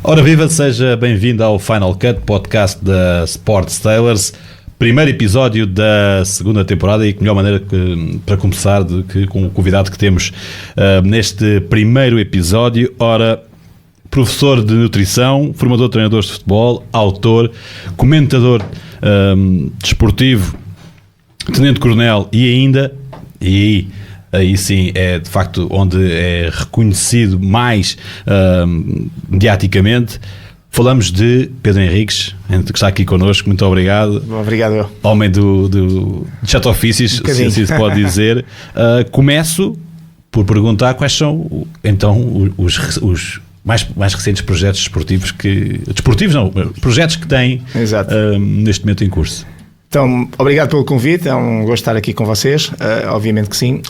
Ora viva, seja bem-vindo ao Final Cut, podcast da Sports Tailors, primeiro episódio da segunda temporada e que melhor maneira para começar com o convidado que temos neste primeiro episódio. Ora, professor de nutrição, formador de treinadores de futebol, autor, comentador desportivo, tenente-coronel e aí sim é de facto onde é reconhecido mais mediaticamente. Falamos de Pedro Henriques, que está aqui connosco. Muito obrigado. Obrigado. Homem de chat ofícios, se assim se pode dizer. Começo por perguntar quais são então os mais recentes projetos desportivos projetos que têm neste momento em curso. Então, obrigado pelo convite, é um gosto estar aqui com vocês, obviamente que sim.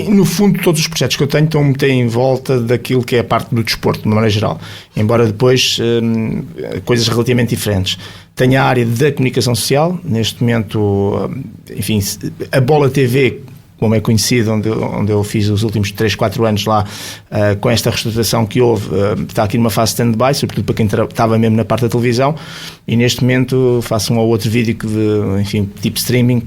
No fundo, todos os projetos que eu tenho estão a meter em volta daquilo que é a parte do desporto, de uma maneira geral, embora depois coisas relativamente diferentes. Tenho a área da comunicação social, neste momento, enfim, a Bola TV, como é conhecido, onde eu fiz os últimos 3-4 anos lá, com esta reestruturação que houve, está aqui numa fase stand-by, sobretudo para quem estava mesmo na parte da televisão, e neste momento faço um ou outro vídeo tipo streaming,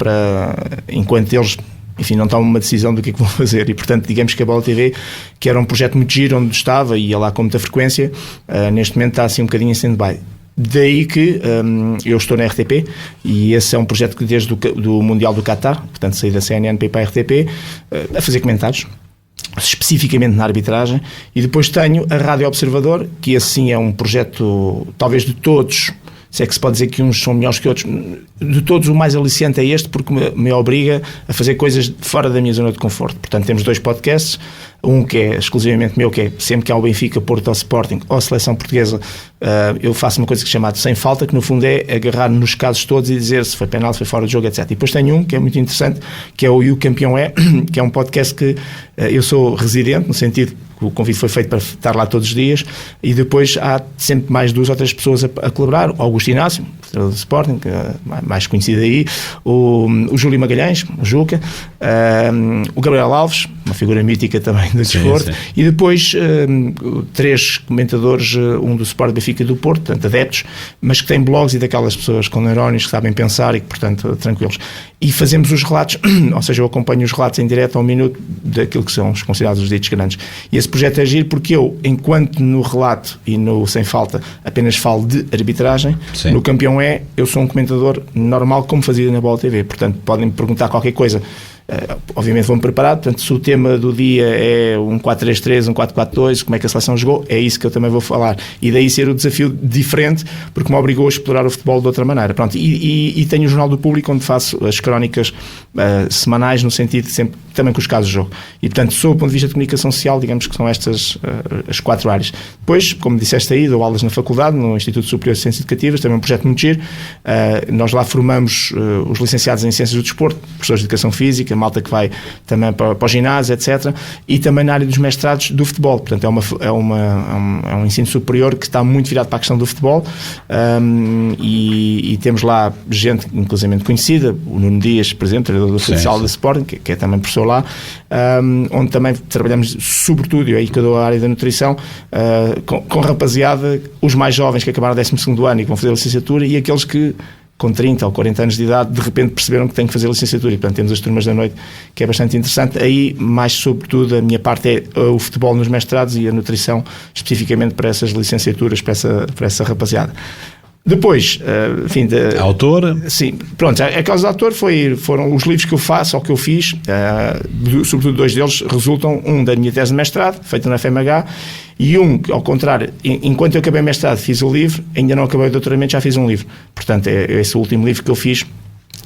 enquanto eles, enfim, não tomam uma decisão do que é que vão fazer. E portanto, digamos que a Bola TV, que era um projeto muito giro, onde estava e ia lá com muita frequência, neste momento está assim um bocadinho em stand-by. Daí que eu estou na RTP, e esse é um projeto que desde do Mundial do Qatar, portanto saí da CNN para ir para a RTP, a fazer comentários, especificamente na arbitragem. E depois tenho a Rádio Observador, que assim é um projeto, talvez de todos, se é que se pode dizer que uns são melhores que outros, de todos o mais aliciante é este, porque me obriga a fazer coisas fora da minha zona de conforto. Portanto, temos 2 podcasts, um que é exclusivamente meu, que é sempre que há o Benfica, Porto ou Sporting ou Seleção Portuguesa, eu faço uma coisa que é chamada Sem Falta, que no fundo é agarrar nos casos todos e dizer se foi penal, se foi fora de jogo, etc. E depois tenho um que é muito interessante, que é o E o Campeão é, que é um podcast que eu sou residente, no sentido que o convite foi feito para estar lá todos os dias, e depois há sempre mais 2 ou 3 pessoas a colaborar. O Augusto Inácio, do Sporting, mais conhecido aí, o Júlio Magalhães, o Juca, o Gabriel Alves, uma figura mítica também do desporto, e depois 3 comentadores, um do Sport Benfica e do Porto, portanto adeptos, mas que têm blogs e daquelas pessoas com neurónios que sabem pensar e que, portanto, tranquilos. E fazemos os relatos, ou seja, eu acompanho os relatos em direto ao minuto daquilo que são os considerados os ditos grandes. E esse projeto é giro porque eu, enquanto no relato e no Sem Falta apenas falo de arbitragem, no Campeão é, eu sou um comentador normal como fazia na Bola TV, portanto podem me perguntar qualquer coisa. Obviamente vou-me preparar, portanto se o tema do dia é um 4-3-3, um 4-4-2, como é que a seleção jogou, é isso que eu também vou falar, e daí ser o desafio diferente, porque me obrigou a explorar o futebol de outra maneira. Pronto, e tenho o Jornal do Público, onde faço as crónicas semanais, no sentido de sempre também com os casos de jogo, e portanto sob o ponto de vista de comunicação social, digamos que são estas as 4 áreas. Depois, como disseste aí, dou aulas na faculdade, no Instituto Superior de Ciências Educativas, também um projeto muito giro. Nós lá formamos os licenciados em Ciências do Desporto, professores de Educação Física, malta que vai também para o ginásio, etc. E também na área dos mestrados do futebol. Portanto, é um ensino superior que está muito virado para a questão do futebol, e temos lá gente, inclusive conhecida, o Nuno Dias, por exemplo, treinador do futsal da Sporting, que é também professor lá, onde também trabalhamos sobretudo, e aí que eu dou a área da nutrição, com rapaziada, os mais jovens que acabaram o 12º ano e que vão fazer a licenciatura, e aqueles que com 30 ou 40 anos de idade, de repente perceberam que têm que fazer a licenciatura, e portanto temos as turmas da noite, que é bastante interessante. Aí, mais sobretudo, a minha parte é o futebol nos mestrados e a nutrição, especificamente para essas licenciaturas, para essa rapaziada. Depois, enfim... Autor? Sim, pronto, aqueles de autor foram os livros que eu faço, ou que eu fiz, sobretudo 2 deles resultam, um da minha tese de mestrado, feito na FMH, e um, ao contrário, enquanto eu acabei o mestrado fiz o livro, ainda não acabei o doutoramento, já fiz um livro. Portanto, é esse o último livro que eu fiz,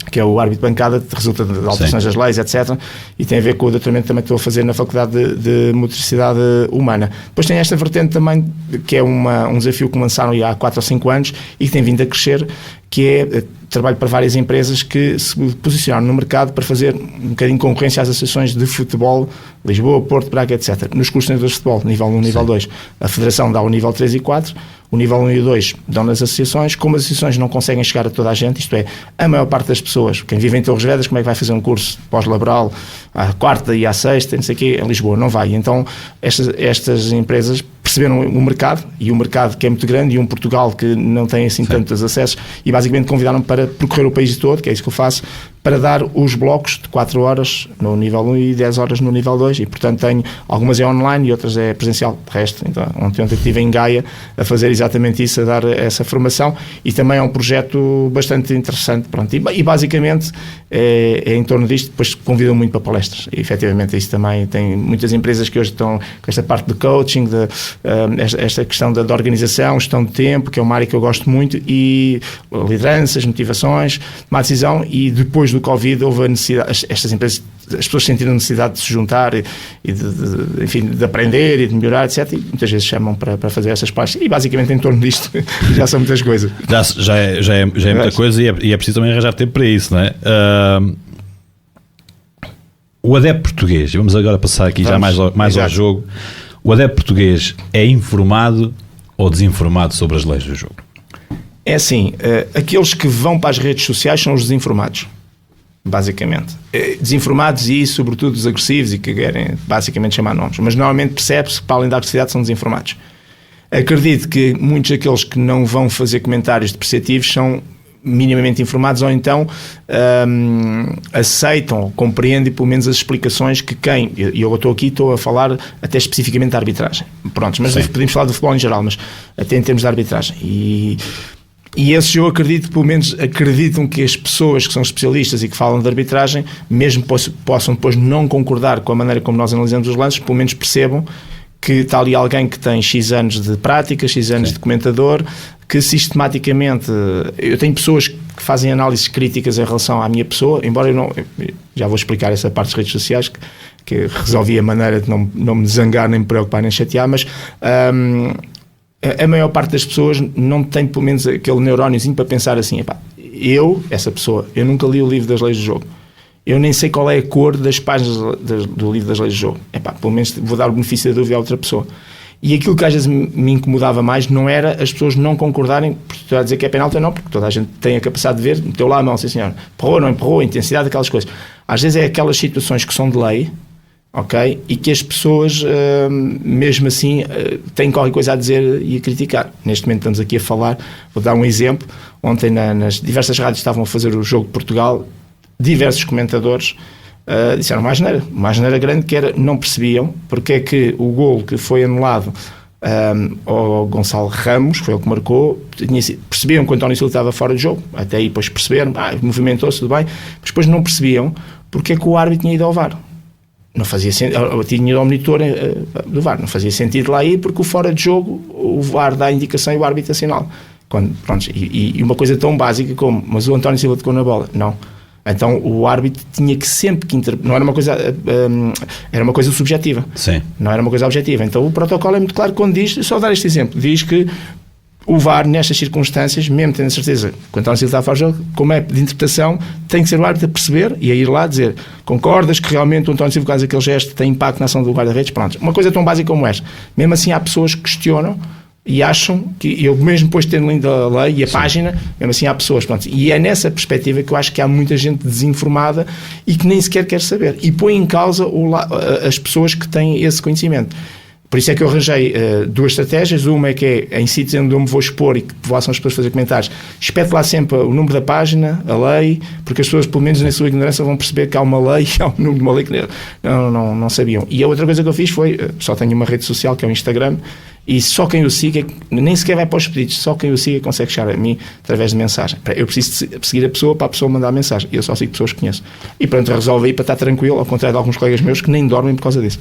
que é o Árbitro de Bancada, que resulta de alterações das leis, etc. E tem a ver com o doutoramento também que estou a fazer na Faculdade de Motricidade Humana. Depois tem esta vertente também, que é um desafio que lançaram há 4 ou 5 anos e que tem vindo a crescer, que é trabalho para várias empresas que se posicionaram no mercado para fazer um bocadinho de concorrência às associações de futebol, Lisboa, Porto, Braga, etc. Nos cursos de futebol, nível 1, nível 2. A Federação dá o nível 3 e 4, O nível 1 e o 2 dão nas associações. Como as associações não conseguem chegar a toda a gente, isto é, a maior parte das pessoas, quem vive em Torres Vedras, como é que vai fazer um curso pós-laboral à quarta e à sexta, não sei o quê, em Lisboa? Não vai. Então, estas empresas perceberam o mercado, e o mercado que é muito grande, e um Portugal que não tem assim tantos acessos, e basicamente convidaram-me para percorrer o país todo, que é isso que eu faço, para dar os blocos de 4 horas no nível 1 e 10 horas no nível 2, e portanto tenho, algumas é online e outras é presencial, de resto. Então, ontem estive em Gaia a fazer exatamente isso, a dar essa formação, e também é um projeto bastante interessante, pronto, e basicamente é em torno disto. Depois convidam muito para palestras, e efetivamente isso também tem muitas empresas que hoje estão com esta parte de coaching, esta questão da organização, gestão de tempo, que é uma área que eu gosto muito, e lideranças, motivações, tomar decisão. E depois do Covid houve a necessidade, estas empresas, as pessoas sentiram a necessidade de se juntar e enfim, de aprender e de melhorar, etc. E muitas vezes chamam para fazer essas palestras, e basicamente em torno disto já são muitas coisas. Já é muita coisa, e é preciso também arranjar tempo para isso, não é? O adepto português, vamos agora passar aqui já mais ao jogo. O adepto português é informado ou desinformado sobre as leis do jogo? É assim, aqueles que vão para as redes sociais são os desinformados, basicamente. Desinformados e, sobretudo, os agressivos e que querem, basicamente, chamar nomes. Mas, normalmente, percebe-se que, para além da agressividade, são desinformados. Acredito que muitos daqueles que não vão fazer comentários depreciativos são minimamente informados, ou então aceitam ou compreendem pelo menos as explicações que quem, e eu estou a falar até especificamente da arbitragem, prontos, mas podemos falar do futebol em geral, mas até em termos de arbitragem, e esses, eu acredito, pelo menos acreditam que as pessoas que são especialistas e que falam de arbitragem, mesmo possam depois não concordar com a maneira como nós analisamos os lances, pelo menos percebam que está ali alguém que tem X anos de prática, X anos de comentador, que sistematicamente... Eu tenho pessoas que fazem análises críticas em relação à minha pessoa, embora eu não... Já vou explicar essa parte das redes sociais, que resolvi a maneira de não me zangar, nem me preocupar, nem chatear, mas a maior parte das pessoas não tem pelo menos aquele neuróniozinho para pensar assim, epá, essa pessoa, eu nunca li o livro das leis do jogo. Eu nem sei qual é a cor das páginas do livro das leis do jogo. Epá, pelo menos vou dar o benefício da dúvida a outra pessoa. E aquilo que às vezes me incomodava mais não era as pessoas não concordarem, porque estou a dizer que é penalti ou não, porque toda a gente tem a capacidade de ver, meteu lá a mão, sim senhor, empurrou, não empurrou, a intensidade, aquelas coisas. Às vezes é aquelas situações que são de lei, ok? E que as pessoas, mesmo assim, têm qualquer coisa a dizer e a criticar. Neste momento estamos aqui a falar, vou dar um exemplo, ontem nas diversas rádios estavam a fazer o jogo de Portugal, diversos comentadores disseram uma asneira grande, que era, não percebiam porque é que o golo que foi anulado ao Gonçalo Ramos, foi ele que marcou, percebiam que o António Silva estava fora de jogo, até aí depois perceberam, movimentou-se, tudo bem, mas depois não percebiam porque é que o árbitro tinha ido ao VAR. Não fazia sentido, tinha ido ao monitor do VAR, não fazia sentido lá ir, porque o fora de jogo, o VAR dá a indicação e o árbitro assinala. E uma coisa tão básica como, mas o António Silva tocou na bola, não. Então o árbitro tinha que sempre que não era uma coisa, era uma coisa subjetiva. Sim. Não era uma coisa objetiva. Então o protocolo é muito claro quando diz, só dar este exemplo, diz que o VAR nestas circunstâncias, mesmo tendo a certeza que o António Silva está a fazer o jogo, como é de interpretação, tem que ser o árbitro a perceber e a ir lá dizer, concordas que realmente o António Silva, por causa daquele gesto, tem impacto na ação do guarda-redes? Pronto. Uma coisa tão básica como esta. Mesmo assim há pessoas que questionam e acham que, eu mesmo depois de ter lido a lei e a página, mesmo assim há pessoas, pronto, e é nessa perspectiva que eu acho que há muita gente desinformada e que nem sequer quer saber, e põe em causa as pessoas que têm esse conhecimento. Por isso é que eu arranjei duas estratégias. Uma é que é em sítios onde eu me vou expor e que possam as pessoas fazer comentários, espete lá sempre o número da página, a lei, porque as pessoas, pelo menos na sua ignorância, vão perceber que há uma lei, há um número de uma lei que não sabiam. E a outra coisa que eu fiz foi, só tenho uma rede social que é o Instagram, e só quem o siga, nem sequer vai para os pedidos, só quem o siga consegue chegar a mim através de mensagem. Eu preciso de seguir a pessoa para a pessoa mandar a mensagem, e eu só sigo pessoas que conheço. E pronto, resolve aí para estar tranquilo, ao contrário de alguns colegas meus que nem dormem por causa disso.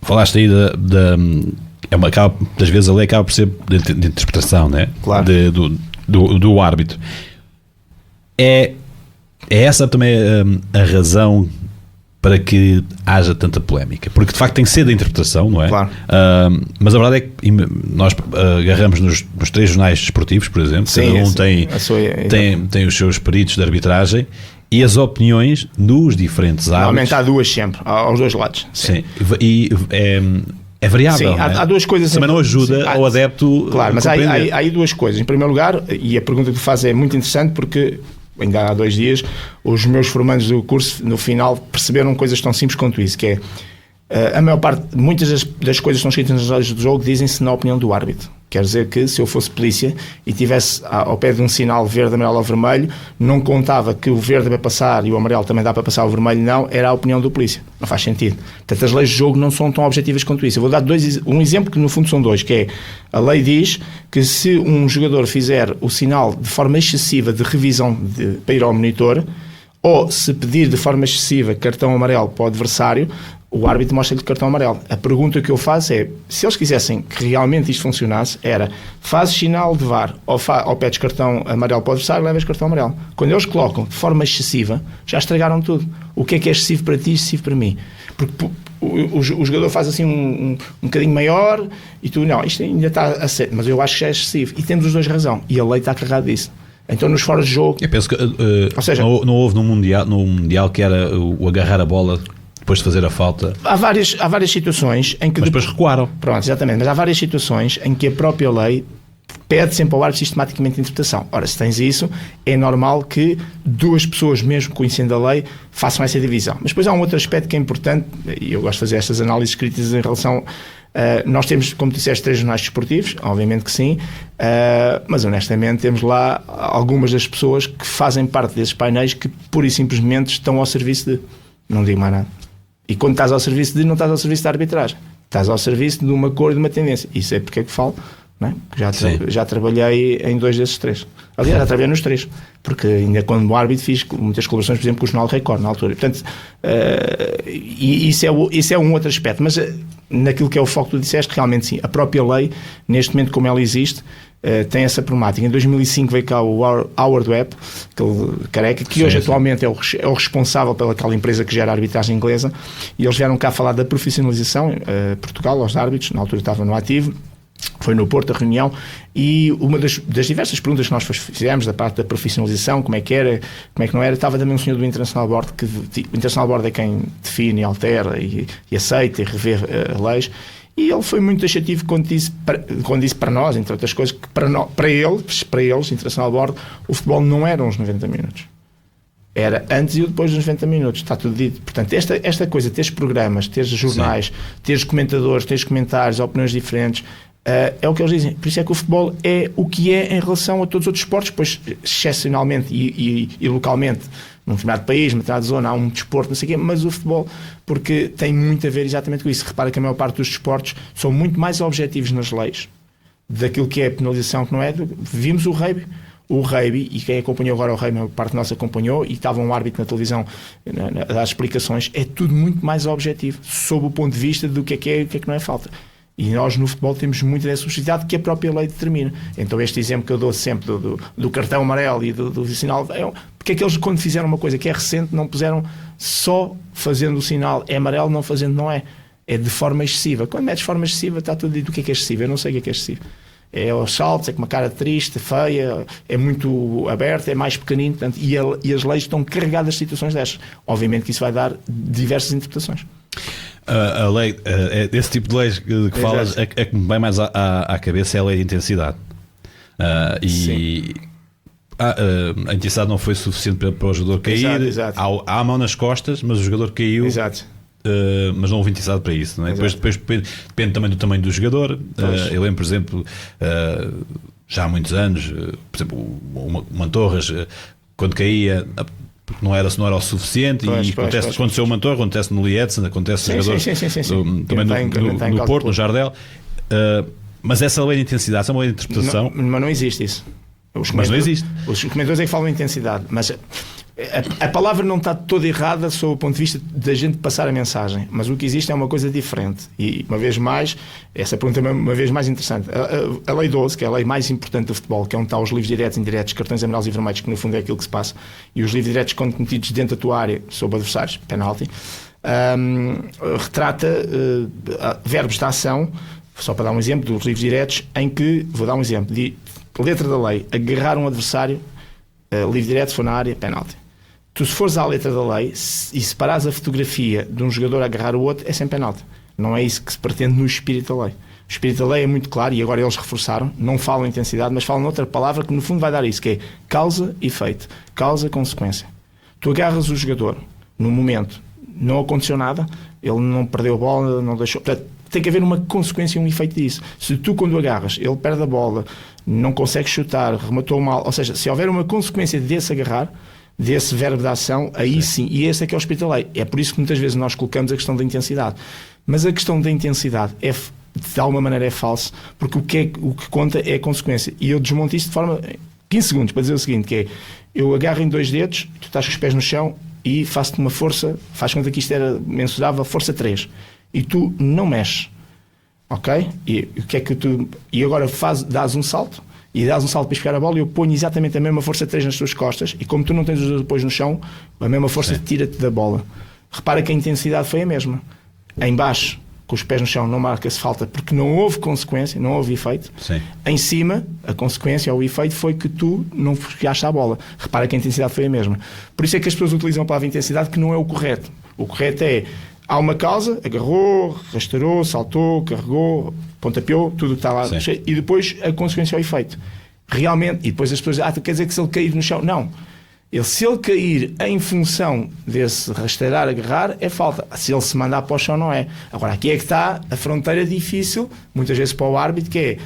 Falaste aí das vezes a lei acaba por ser de interpretação, né? Claro. Do árbitro. É essa também a razão para que haja tanta polémica, porque de facto tem que ser da interpretação, não é? Claro. Mas a verdade é que nós agarramos nos três jornais desportivos, por exemplo. Sim, cada um tem os seus peritos de arbitragem e as opiniões nos diferentes árbitros. Normalmente há duas sempre, aos dois lados. Sim. E é variável. Sim, não é? Há duas coisas. Também não ajuda ao adepto. Claro, mas há aí duas coisas. Em primeiro lugar, e a pergunta que tu fazes é muito interessante, porque ainda há 2 dias os meus formandos do curso, no final, perceberam coisas tão simples quanto isso, que é a maior parte, muitas das coisas que estão escritas nas regras do jogo dizem-se na opinião do árbitro. Quer dizer que se eu fosse polícia e tivesse ao pé de um sinal verde, amarelo ou vermelho, não contava que o verde é para passar e o amarelo também dá para passar, o vermelho não, era a opinião do polícia. Não faz sentido. Portanto, as leis de jogo não são tão objetivas quanto isso. Eu vou dar um exemplo que no fundo são 2, que é, a lei diz que se um jogador fizer o sinal de forma excessiva de revisão para ir ao monitor, ou se pedir de forma excessiva cartão amarelo para o adversário, o árbitro mostra-lhe o cartão amarelo. A pergunta que eu faço é, se eles quisessem que realmente isto funcionasse, era, fazes sinal de VAR ou pedes cartão amarelo para o adversário, levas cartão amarelo. Quando eles colocam de forma excessiva, já estragaram tudo. O que é excessivo para ti e excessivo para mim? Porque o jogador faz assim um bocadinho maior e tu, não, isto ainda está a ser, mas eu acho que já é excessivo. E temos os dois razão. E a lei está carregada disso. Então nos fora de jogo... Eu penso que ou seja, não houve no mundial que era o agarrar a bola depois de fazer a falta. Há várias situações em que... Mas depois recuaram. Pronto, exatamente. Mas há várias situações em que a própria lei pede sempre ao árbitro sistematicamente interpretação. Ora, se tens isso, é normal que 2 pessoas, mesmo conhecendo a lei, façam essa divisão. Mas depois há um outro aspecto que é importante, e eu gosto de fazer estas análises críticas em relação... nós temos, como tu disseste, 3 jornais desportivos, obviamente que sim, mas honestamente temos lá algumas das pessoas que fazem parte desses painéis que pura e simplesmente estão ao serviço de... Não digo mais nada. E quando estás ao serviço de, não estás ao serviço da arbitragem. Estás ao serviço de uma cor e de uma tendência. Isso é porque é que falo, não é? Já trabalhei em 2 desses 3. Aliás, já trabalhei nos 3. Porque ainda quando árbitro fiz muitas colaborações, por exemplo, com o Jornal Record, na altura. Portanto, e isso é um outro aspecto. Mas naquilo que é o foco que tu disseste, realmente sim. A própria lei, neste momento como ela existe, tem essa problemática. Em 2005 veio cá o Howard Webb, aquele careca, que hoje atualmente é o responsável pelaquela empresa que gera a arbitragem inglesa, e eles vieram cá falar da profissionalização, Portugal, aos árbitros, na altura estava no ativo, foi no Porto a reunião, e uma das diversas perguntas que nós fizemos da parte da profissionalização, como é que era, como é que não era, estava também um senhor do International Board, que o International Board é quem define, altera e aceita e revê leis. E ele foi muito taxativo quando disse para nós, entre outras coisas, que para eles, International Board, o futebol não eram os 90 minutos. Era antes e depois dos 90 minutos. Está tudo dito. Portanto, esta coisa, teres programas, teres jornais, teres comentadores, teres comentários, opiniões diferentes, é o que eles dizem. Por isso é que o futebol é o que é em relação a todos os outros esportes, pois excepcionalmente e localmente, num determinado país, numa determinada zona, há um desporto, não sei o quê, mas o futebol, porque tem muito a ver exatamente com isso. Repara que a maior parte dos desportos são muito mais objetivos nas leis daquilo que é a penalização, que não é. Vimos o rugby, e quem acompanhou agora o rugby, a parte nossa acompanhou, e estava um árbitro na televisão a dar explicações, é tudo muito mais objetivo, sob o ponto de vista do que é e o que não é falta. E nós no futebol temos muito dessa subjetividade que a própria lei determina. Então este exemplo que eu dou sempre do cartão amarelo e do sinal, porque é que eles, quando fizeram uma coisa que é recente, não puseram só fazendo o sinal é amarelo, não fazendo não é. É de forma excessiva. Quando metes de forma excessiva, está tudo dito. O que é excessivo? Eu não sei o que é excessivo. É os saltos, é com uma cara triste, feia, é muito aberta, é mais pequenino, portanto, e as leis estão carregadas de situações destas. Obviamente que isso vai dar diversas interpretações. A lei, esse tipo de leis que falas, a que me vem mais à cabeça é a lei de intensidade. A intensidade não foi suficiente para o jogador cair. Exato. Há a mão nas costas, mas o jogador caiu. Exato. Mas não houve intensidade para isso, não é? Depois depende também do tamanho do jogador. Eu lembro, por exemplo, já há muitos anos, por exemplo, o Mantorras, quando caía, porque não era o suficiente, aconteceu o Mantorras, acontece no Lietzen, acontece no jogador também no Porto, no Jardel. Mas essa lei de intensidade, essa é uma lei de interpretação. Mas não existe isso. Mas não existe. Os comentadores é que falam em intensidade, mas a palavra não está toda errada sob o ponto de vista da gente passar a mensagem, mas o que existe é uma coisa diferente. E uma vez mais, essa pergunta é uma vez mais interessante. A lei 12, que é a lei mais importante do futebol, que é onde está os livros diretos, indiretos, cartões amarelos e vermelhos, que no fundo é aquilo que se passa, e os livros diretos quando cometidos dentro da tua área sob adversários, penalti, retrata verbos de ação, só para dar um exemplo, dos livros diretos, em que, vou dar um exemplo, de letra da lei, agarrar um adversário, livre direto, se for na área, penalti. Tu, se fores à letra da lei e separares a fotografia de um jogador a agarrar o outro, é sem penalti. Não é isso que se pretende no espírito da lei. O espírito da lei é muito claro, e agora eles reforçaram, não falam intensidade, mas falam outra palavra que no fundo vai dar isso, que é causa e efeito, causa-consequência. Tu agarras o jogador, no momento, não aconteceu nada, ele não perdeu a bola, não deixou... Portanto, tem que haver uma consequência e um efeito disso. Se tu, quando agarras, ele perde a bola, não consegue chutar, rematou mal, ou seja, se houver uma consequência desse agarrar, desse verbo de ação, aí sim, e esse é que é o espírito da lei. É por isso que muitas vezes nós colocamos a questão da intensidade. Mas a questão da intensidade de alguma maneira é falso, porque o que conta é a consequência. E eu desmonto isto de forma 15 segundos para dizer o seguinte, que é, eu agarro em 2 dedos, tu estás com os pés no chão e faço-te uma força, faz conta que isto era mensurável, força 3, e tu não mexes, ok? E o que é que tu... E agora dás um salto, e dás um salto para pegar a bola, e eu ponho exatamente a mesma força 3 nas tuas costas, e como tu não tens os apoios no chão, a mesma força tira-te da bola. Repara que a intensidade foi a mesma. Em baixo, com os pés no chão, não marca-se falta porque não houve consequência, não houve efeito. Sim. Em cima, a consequência ou o efeito foi que tu não chegaste à bola. Repara que a intensidade foi a mesma. Por isso é que as pessoas utilizam a palavra intensidade, que não é o correto. O correto é, há uma causa, agarrou, rasteirou, saltou, carregou, pontapeou, tudo o que está lá, e depois a consequência é o efeito. Realmente, e depois as pessoas dizem, quer dizer que se ele cair no chão? Não. Se ele cair em função desse rasteirar, agarrar, é falta. Se ele se mandar para o chão, não é. Agora, aqui é que está a fronteira difícil, muitas vezes para o árbitro, que é,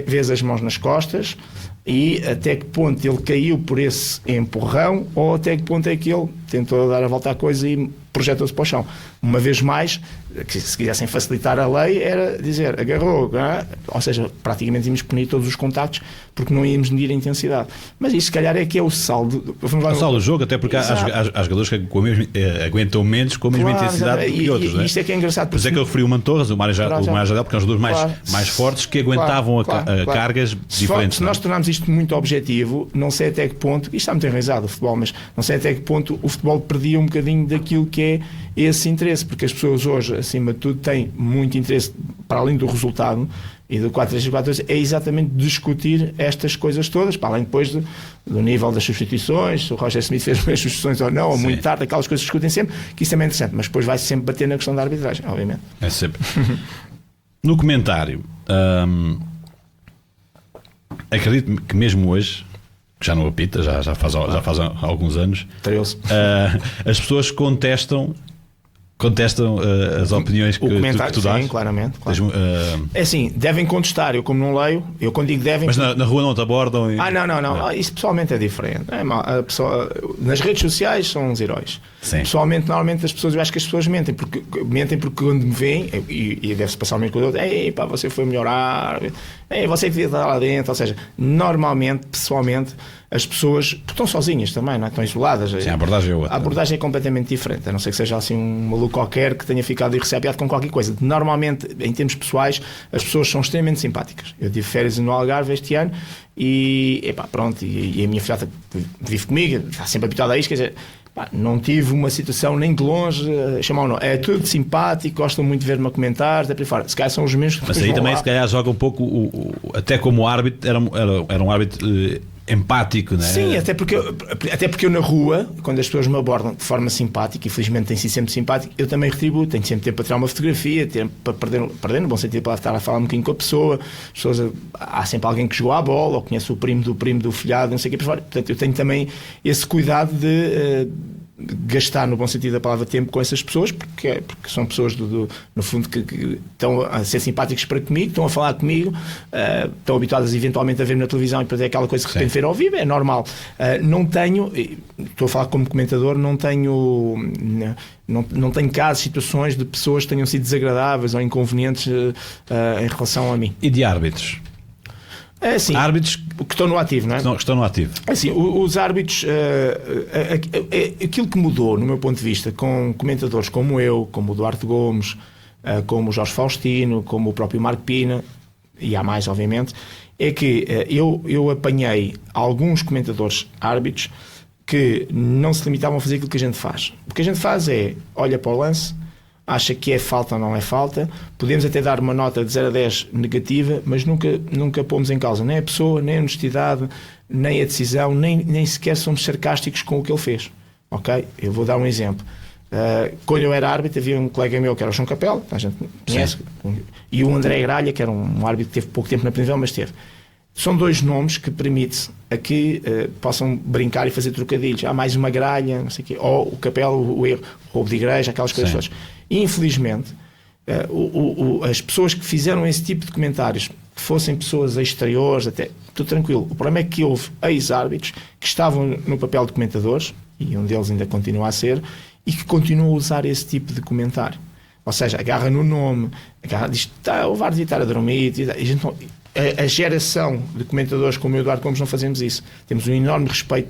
vês as mãos nas costas e até que ponto ele caiu por esse empurrão ou até que ponto é que ele tentou dar a volta à coisa e projetou-se para o chão. Uma vez mais, que se quisessem facilitar a lei, era dizer, agarrou, ou seja, praticamente íamos punir todos os contactos porque não íamos medir a intensidade. Mas isto, se calhar, é que é o saldo. O saldo do jogo, até porque há jogadores que aguentam menos com a mesma intensidade do que outros. Isto é que é engraçado. Por isso é que eu referi o Mantorras, o Mário Jardel, porque são os jogadores mais fortes que aguentavam cargas diferentes. Se nós tornarmos isto muito objetivo, não sei até que ponto, isto está muito enraizado o futebol, mas não sei até que ponto o futebol perdia um bocadinho daquilo que é esse interesse, porque as pessoas hoje, acima de tudo, têm muito interesse, para além do resultado e do 4-3-4, é exatamente discutir estas coisas todas, para além depois do nível das substituições, se o Roger Smith fez as substituições ou não, ou muito tarde, aquelas coisas que discutem sempre, que isso também é interessante, mas depois vai sempre bater na questão da arbitragem, obviamente. É sempre. No comentário, acredito que mesmo hoje, que já não apita, já faz alguns anos, as pessoas contestam as opiniões que tu dás? Sim, claramente. É assim, devem contestar, eu como não leio, eu quando digo devem... Mas na rua não te abordam? Não, isso pessoalmente é diferente. Nas redes sociais são uns heróis. Sim. Pessoalmente, normalmente eu acho que as pessoas mentem porque quando me veem, e deve-se passar o mesmo com o outro, pá, você foi melhorar, você devia estar lá dentro, ou seja, normalmente, pessoalmente, as pessoas estão sozinhas também, não é? Estão isoladas. Sim, a abordagem é outra. A abordagem é completamente diferente, a não ser que seja assim um maluco qualquer que tenha ficado irrecebiado com qualquer coisa. Normalmente, em termos pessoais, as pessoas são extremamente simpáticas. Eu tive férias no Algarve este ano e pronto, e a minha filhota vive comigo, está sempre habituada a isto, quer dizer, não tive uma situação nem de longe chamar ou não. É tudo simpático, gostam muito de ver-me a comentar, até por aí fora. Se calhar são os mesmos que... Mas aí também, se calhar, joga um pouco, até como árbitro, era um árbitro empático, não é? Sim, até porque eu na rua, quando as pessoas me abordam de forma simpática, e felizmente tem sido sempre simpático, eu também retribuo, tenho sempre tempo para tirar uma fotografia, tempo para perder no bom sentido, para estar a falar um bocadinho com a pessoa. As pessoas, há sempre alguém que jogou à bola, ou conhece o primo do filhado, não sei o que, por fora. Portanto, eu tenho também esse cuidado de gastar, no bom sentido da palavra, tempo com essas pessoas, porque são pessoas no fundo que estão a ser simpáticos para comigo, estão a falar comigo, estão habituadas eventualmente a ver na televisão e para ter aquela coisa que de repente ver ao vivo, é normal. Não tenho, estou a falar como comentador, não tenho casos, situações de pessoas que tenham sido desagradáveis ou inconvenientes em relação a mim. E de árbitros? É assim, árbitros que estão no ativo, não é? Que estão no ativo. É assim, os árbitros, aquilo que mudou, no meu ponto de vista, com comentadores como eu, como o Duarte Gomes, como o Jorge Faustino, como o próprio Marco Pina, e há mais, obviamente, é que eu apanhei alguns comentadores árbitros que não se limitavam a fazer aquilo que a gente faz. O que a gente faz é, olha para o lance, acha que é falta ou não é falta, podemos até dar uma nota de 0 a 10 negativa, mas nunca pomos em causa nem a pessoa, nem a honestidade, nem a decisão, nem sequer somos sarcásticos com o que ele fez, ok? Eu vou dar um exemplo. Quando eu era árbitro, havia um colega meu que era o João Capela, a gente conhece, e o André Gralha, que era um árbitro que teve pouco tempo na Primeira, mas teve. São dois nomes que permite a que possam brincar e fazer trocadilhos. Há mais uma gralha, não sei o quê, ou o Capela, o erro, roubo de igreja, aquelas coisas todas. E, infelizmente, as pessoas que fizeram esse tipo de comentários, que fossem pessoas exteriores, até, tudo tranquilo. O problema é que houve ex-árbitros que estavam no papel de comentadores, e um deles ainda continua a ser, e que continuam a usar esse tipo de comentário. Ou seja, agarra no nome, diz, o VAR devia estar a dormir, e a gente não... A geração de comentadores como o Eduardo Gomes não fazemos isso. Temos um enorme respeito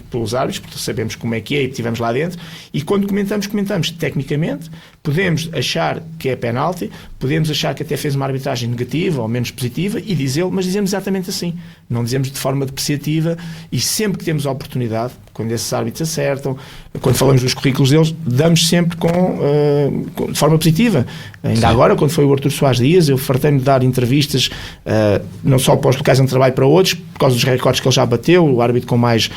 pelos árbitros, porque sabemos como é que é e estivemos lá dentro, e quando comentamos tecnicamente, podemos achar que é penalti, podemos achar que até fez uma arbitragem negativa ou menos positiva e dizê-lo, mas dizemos exatamente assim. Não dizemos de forma depreciativa, e sempre que temos a oportunidade, quando esses árbitros acertam, quando falamos dos currículos deles, damos sempre de forma positiva. Ainda agora, quando foi o Artur Soares Dias, eu fartei-me de dar entrevistas não só para os locais onde trabalho, para outros, por causa dos recordes que ele já bateu, o árbitro com mais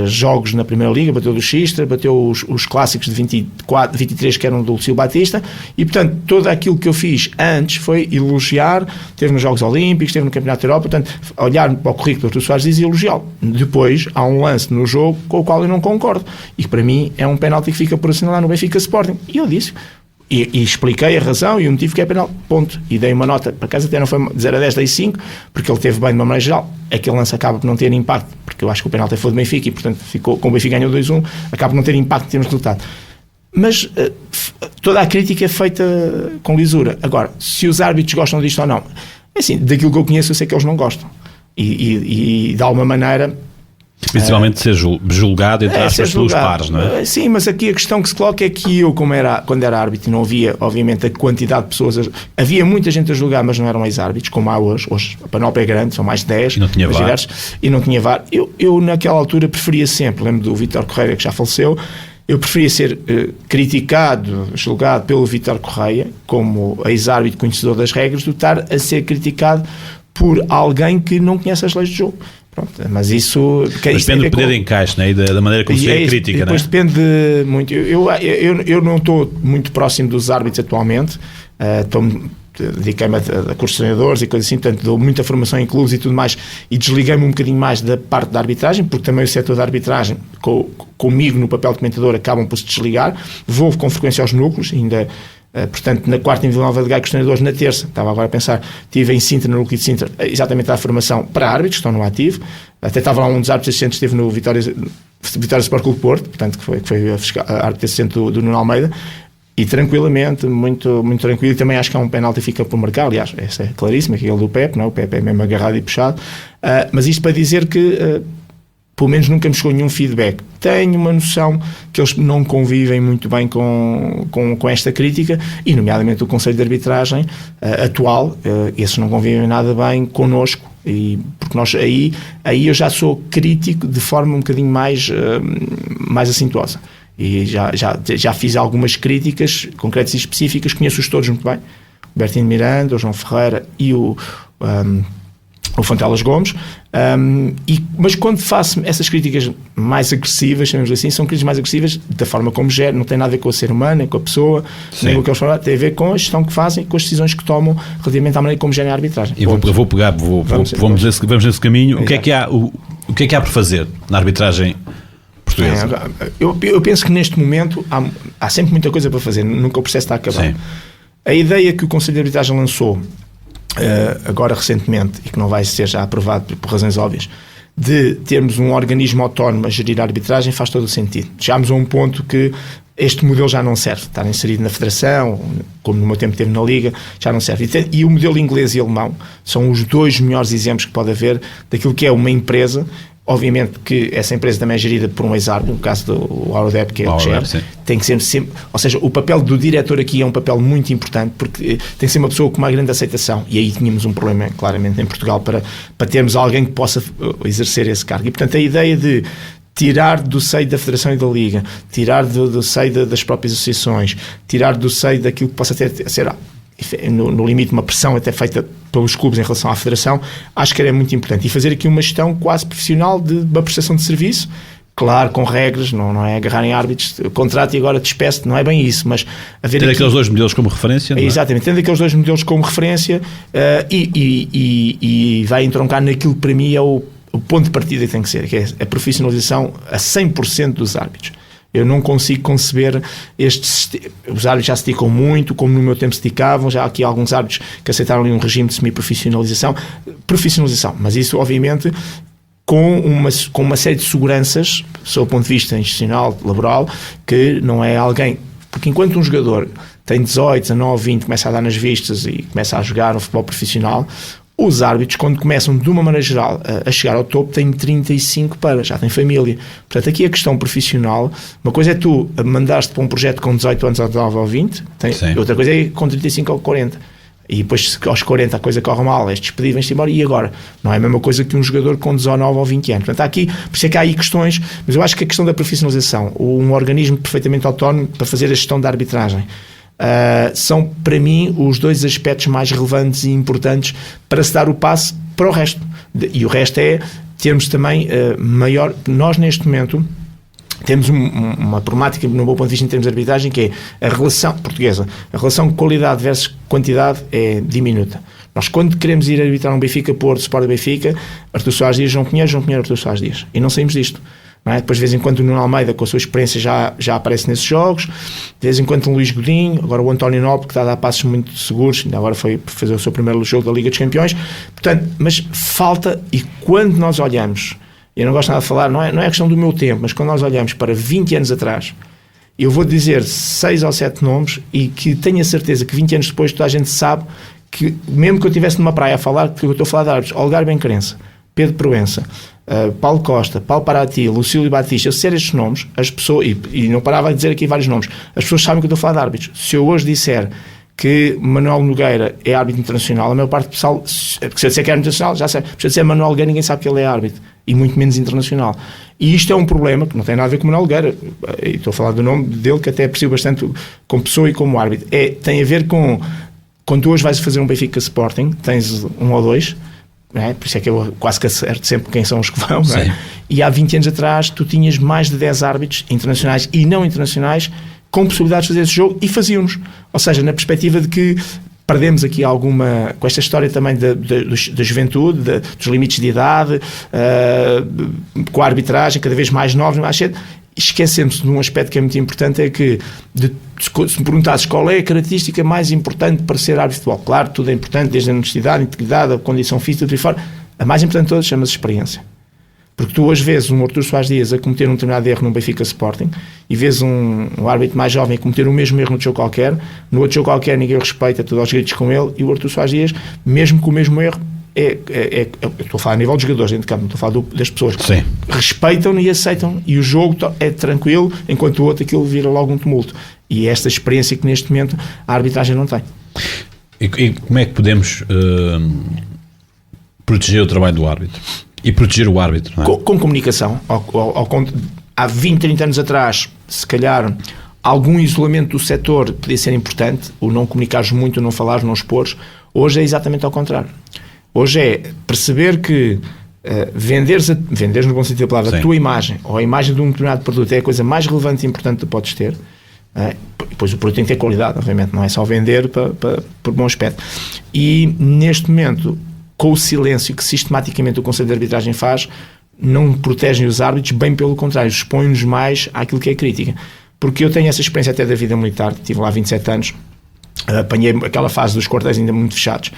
jogos na Primeira Liga, bateu do Xistra, bateu os clássicos de 24, 23 que eram do Lucílio Batista, e portanto todo aquilo que eu fiz antes foi elogiar, teve nos Jogos Olímpicos, teve no Campeonato da Europa, portanto olhar para o currículo do Artur Soares Dias e elogiá-lo. Depois há um lance no jogo com o qual eu não concordo, e que para mim é um penalti que fica por assinalar no Benfica Sporting, e eu disse... E expliquei a razão e o motivo que é penal, ponto. E dei uma nota, para casa até não foi de 0 a 10, dei 5, porque ele teve bem de uma maneira geral. Aquele lance acaba por não ter impacto, porque eu acho que o penalti foi do Benfica e, portanto, ficou, como o Benfica ganhou 2-1, acaba por não ter impacto em termos de resultado. Mas toda a crítica é feita com lisura. Agora, se os árbitros gostam disto ou não, é assim, daquilo que eu conheço, eu sei que eles não gostam. E de alguma maneira... Principalmente ser julgado, entre aspas, pelos pares, não é? Sim, mas aqui a questão que se coloca é que eu, quando era árbitro, não havia, obviamente, a quantidade de pessoas... Havia muita gente a julgar, mas não eram ex-árbitros, como há hoje. Hoje a panóplia é grande, são mais de 10. E não tinha VAR. E não tinha VAR. Eu, naquela altura, preferia sempre, lembro do Vítor Correia, que já faleceu, eu preferia ser criticado, julgado pelo Vítor Correia, como ex-árbitro conhecedor das regras, do que estar a ser criticado por alguém que não conhece as leis do jogo. Pronto, mas isso... Mas depende do poder de encaixe, né? E da maneira como se vê a crítica, depois depende muito. Eu não estou muito próximo dos árbitros atualmente, dediquei-me a cursos de treinadores e coisas assim, portanto dou muita formação em clubes e tudo mais, e desliguei-me um bocadinho mais da parte da arbitragem, porque também o setor da arbitragem, comigo no papel de comentador, acabam por se desligar. Vou com frequência aos núcleos, ainda... portanto, na quarta em Vila Nova de Gaia, com os treinadores, na terça, estava agora a pensar, estive em Sintra, no núcleo de Sintra, exatamente a formação para árbitros, que estão no ativo, até estava lá um dos árbitros assistentes, esteve no Vitória Sport Clube Porto, portanto, que foi a árbitro assistente do Nuno Almeida, e tranquilamente, muito, muito tranquilo, e também acho que há um penalti que fica por marcar, aliás, esse é claríssimo, aquele do Pepe, não? O Pepe é mesmo agarrado e puxado, mas isto para dizer que... pelo menos nunca me chegou nenhum feedback. Tenho uma noção que eles não convivem muito bem com esta crítica, e nomeadamente o Conselho de Arbitragem atual, esses não convivem nada bem connosco, e porque nós aí eu já sou crítico de forma um bocadinho mais acintuosa, e já fiz algumas críticas concretas e específicas, conheço-os todos muito bem, o Bertino Miranda, o João Ferreira e o Fontelas Gomes, mas quando faço essas críticas mais agressivas, chamamos assim, são críticas mais agressivas da forma como gera, não tem nada a ver com o ser humano, nem com a pessoa, nem com o que eles falam, tem a ver com a gestão que fazem, com as decisões que tomam relativamente à maneira como gerem a arbitragem. Eu vamos nesse caminho. O que é que há por fazer na arbitragem portuguesa? Eu penso que neste momento há sempre muita coisa para fazer, nunca o processo está a acabar. Sim. A ideia que o Conselho de Arbitragem lançou agora recentemente, e que não vai ser já aprovado por razões óbvias, de termos um organismo autónomo a gerir a arbitragem, faz todo o sentido. Chegámos a um ponto que este modelo já não serve, estar inserido na federação, como no meu tempo teve na Liga, já não serve. E o modelo inglês e alemão são os dois melhores exemplos que pode haver daquilo que é uma empresa. Obviamente que essa empresa também é gerida por um ex-árbitro, no caso do Aurodep, que é o que gera, tem que ser sempre, ou seja, o papel do diretor aqui é um papel muito importante, porque tem que ser uma pessoa com uma grande aceitação, e aí tínhamos um problema claramente em Portugal para termos alguém que possa exercer esse cargo, e portanto a ideia de tirar do seio da Federação e da Liga, tirar do seio das próprias associações, tirar do seio daquilo que possa ser no limite uma pressão até feita pelos clubes em relação à Federação, acho que era muito importante, e fazer aqui uma gestão quase profissional de uma prestação de serviço Claro, com regras, não é agarrarem árbitros, contrato e agora despeço, não é bem isso, mas ter aqueles dois modelos como referência, não é? Exatamente, tendo aqueles dois modelos como referência e vai entroncar naquilo que para mim é o ponto de partida que tem que ser, que é a profissionalização a 100% dos árbitros. Eu não consigo conceber os árbitros já se dedicam muito, como no meu tempo se dedicavam, já há aqui alguns árbitros que aceitaram ali um regime de semi-profissionalização, mas isso obviamente com uma série de seguranças, sob o ponto de vista institucional, laboral, que não é alguém... Porque enquanto um jogador tem 18, 19, 20, começa a dar nas vistas e começa a jogar no futebol profissional, os árbitros, quando começam de uma maneira geral a chegar ao topo, têm 35 já têm família. Portanto, aqui a questão profissional, uma coisa é tu mandaste para um projeto com 18 anos, ou 19 ou 20, outra coisa é com 35 ou 40. E depois, se aos 40 a coisa corre mal, és despedido, vens-te embora, e agora? Não é a mesma coisa que um jogador com 19 ou 20 anos. Portanto, há aqui, por isso é que há aí questões, mas eu acho que a questão da profissionalização, um organismo perfeitamente autónomo para fazer a gestão da arbitragem, são, para mim, os dois aspectos mais relevantes e importantes para se dar o passo para o resto. E o resto é termos também maior... Nós, neste momento... Temos uma problemática, no meu ponto de vista, em termos de arbitragem, que é a relação portuguesa. A relação qualidade versus quantidade é diminuta. Nós, quando queremos ir arbitrar um Benfica-Porto, Sport Benfica, Artur Soares Dias, João Pinheiro Artur Soares Dias. E não saímos disto. Não é? Depois, de vez em quando, o Nuno Almeida, com a sua experiência, já aparece nesses jogos. De vez em quando, o Luís Godinho. Agora, o António Nobre, que está a dar passos muito seguros. Ainda agora foi fazer o seu primeiro jogo da Liga dos Campeões. Portanto, mas falta, e quando nós olhamos... Eu não gosto nada de falar, não é a questão do meu tempo, mas quando nós olhamos para 20 anos atrás, eu vou dizer 6 ou 7 nomes e que tenho a certeza que 20 anos depois toda a gente sabe que, mesmo que eu estivesse numa praia a falar, porque eu estou a falar de árbitros, Olgar Benquerença, Pedro Proença, Paulo Costa, Paulo Paraty, Lucílio Batista, eu disser estes nomes, as pessoas, e não parava a dizer aqui vários nomes, as pessoas sabem que eu estou a falar de árbitros. Se eu hoje disser que Manuel Nogueira é árbitro internacional, a maior parte do pessoal, porque se eu disser que é árbitro internacional, já sei, se eu disser Manuel Nogueira, ninguém sabe que ele é árbitro, e muito menos internacional. E isto é um problema que não tem nada a ver com Manuel Nogueira, e estou a falar do nome dele, que até aprecio bastante como pessoa e como árbitro. Tem a ver com, quando tu hoje vais fazer um Benfica Sporting, tens um ou dois, não é? Por isso é que eu quase que acerto sempre quem são os que vão, não é? E há 20 anos atrás tu tinhas mais de 10 árbitros internacionais e não internacionais com possibilidades de fazer esse jogo, e faziam-nos. Ou seja, na perspectiva de que perdemos aqui alguma, com esta história também da juventude, dos limites de idade, com a arbitragem cada vez mais nova, mais cedo, esquecemos de um aspecto que é muito importante, é que se me perguntasses qual é a característica mais importante para ser árbitro de futebol, claro, tudo é importante, desde a honestidade, a integridade, a condição física, tudo e fora, a mais importante de todas chama-se experiência. Porque tu hoje vês um Artur Soares Dias a cometer um determinado erro no Benfica Sporting e vês um árbitro mais jovem a cometer o mesmo erro no jogo qualquer, no outro jogo qualquer ninguém o respeita, todos aos gritos com ele, e o Artur Soares Dias, mesmo com o mesmo erro, eu estou a falar a nível dos jogadores dentro de campo, não estou a falar das pessoas, sim, respeitam e aceitam, e o jogo é tranquilo, enquanto o outro aquilo vira logo um tumulto. E é esta experiência que neste momento a arbitragem não tem. E como é que podemos proteger o trabalho do árbitro? E proteger o árbitro, não é? Com comunicação. Há 20, 30 anos atrás, se calhar, algum isolamento do setor podia ser importante, o não comunicares muito, o não falares, não expores. Hoje é exatamente ao contrário. Hoje é perceber que venderes no bom sentido da palavra, a tua imagem, ou a imagem de um determinado produto, é a coisa mais relevante e importante que tu podes ter. Depois o produto tem que ter qualidade, obviamente, não é só vender por bom aspecto. E, neste momento, com o silêncio que sistematicamente o Conselho de Arbitragem faz, não protegem os árbitros, bem pelo contrário, expõem-nos mais àquilo que é crítica. Porque eu tenho essa experiência até da vida militar, estive lá 27 anos, apanhei aquela fase dos quartéis ainda muito fechados,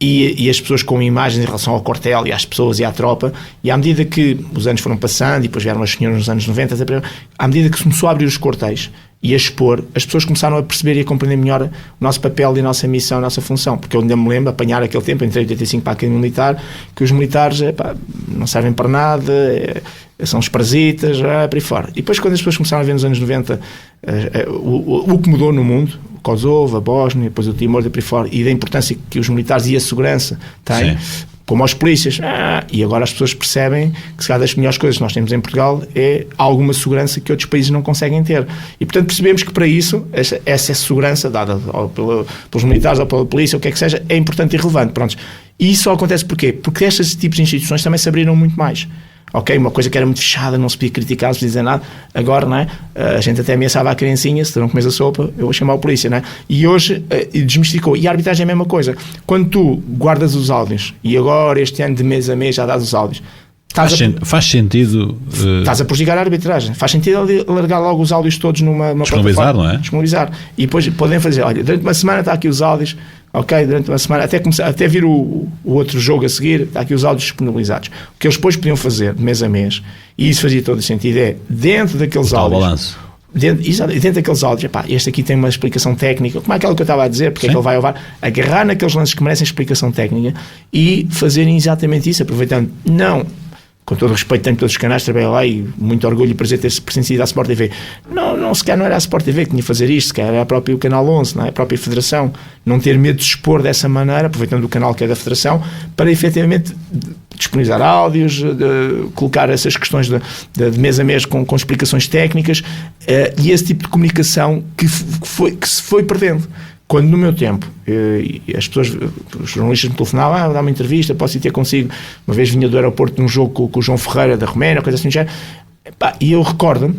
e as pessoas com imagens em relação ao quartel e às pessoas e à tropa, e à medida que os anos foram passando, e depois vieram as senhoras nos anos 90, à medida que se começou a abrir os quartéis e a expor, as pessoas começaram a perceber e a compreender melhor o nosso papel e a nossa missão, a nossa função, porque eu ainda me lembro, apanhar aquele tempo, entrei em 85 para a Academia Militar, que os militares não servem para nada, são os parasitas, por aí fora. E depois, quando as pessoas começaram a ver nos anos 90 o que mudou no mundo, o Kosovo, a Bósnia, depois o Timor, por aí fora, e da importância que os militares e a segurança têm, como aos polícias, e agora as pessoas percebem que se calhar das melhores coisas que nós temos em Portugal é alguma segurança que outros países não conseguem ter. E portanto percebemos que para isso, essa segurança dada pelos militares ou pela polícia, o que é que seja, é importante e relevante. Pronto. E isso só acontece porquê? Porque estes tipos de instituições também se abriram muito mais. ok? Uma coisa que era muito fechada, não se podia criticar, não se podia dizer nada. Agora, não é? A gente até ameaçava a criancinha, se tu não comes a sopa, eu vou chamar a polícia, não é? E hoje desmistificou. E a arbitragem é a mesma coisa. Quando tu guardas os áudios, e agora este ano de mês a mês já dás os áudios, faz sentido. Estás a prejudicar a arbitragem. Faz sentido largar logo os áudios todos numa disponibilizar, não é? Disponibilizar. E depois podem fazer, olha, durante uma semana está aqui os áudios, ok, durante uma semana, até vir o outro jogo a seguir, está aqui os áudios disponibilizados. O que eles depois podiam fazer, de mês a mês, e isso fazia todo o sentido, é dentro daqueles áudios. Balanço. Dentro daqueles áudios, epá, este aqui tem uma explicação técnica, como é aquela que eu estava a dizer, porque é que ele vai ao VAR, agarrar naqueles lances que merecem explicação técnica e fazerem exatamente isso, aproveitando, não. Com todo o respeito, tenho todos os canais, trabalho lá e muito orgulho e prazer ter pertencido à Sport TV. Não, se calhar não era a Sport TV que tinha que fazer isto, se calhar era a própria Canal 11, não é? A própria Federação. Não ter medo de expor dessa maneira, aproveitando o canal que é da Federação, para efetivamente disponibilizar áudios, de colocar essas questões de mês a mês com explicações técnicas e esse tipo de comunicação que se foi perdendo. Quando no meu tempo as pessoas, os jornalistas me telefonavam, dá uma entrevista, posso ir ter consigo. Uma vez vinha do aeroporto num jogo com o João Ferreira da Roménia, coisa assim, e eu recordo-me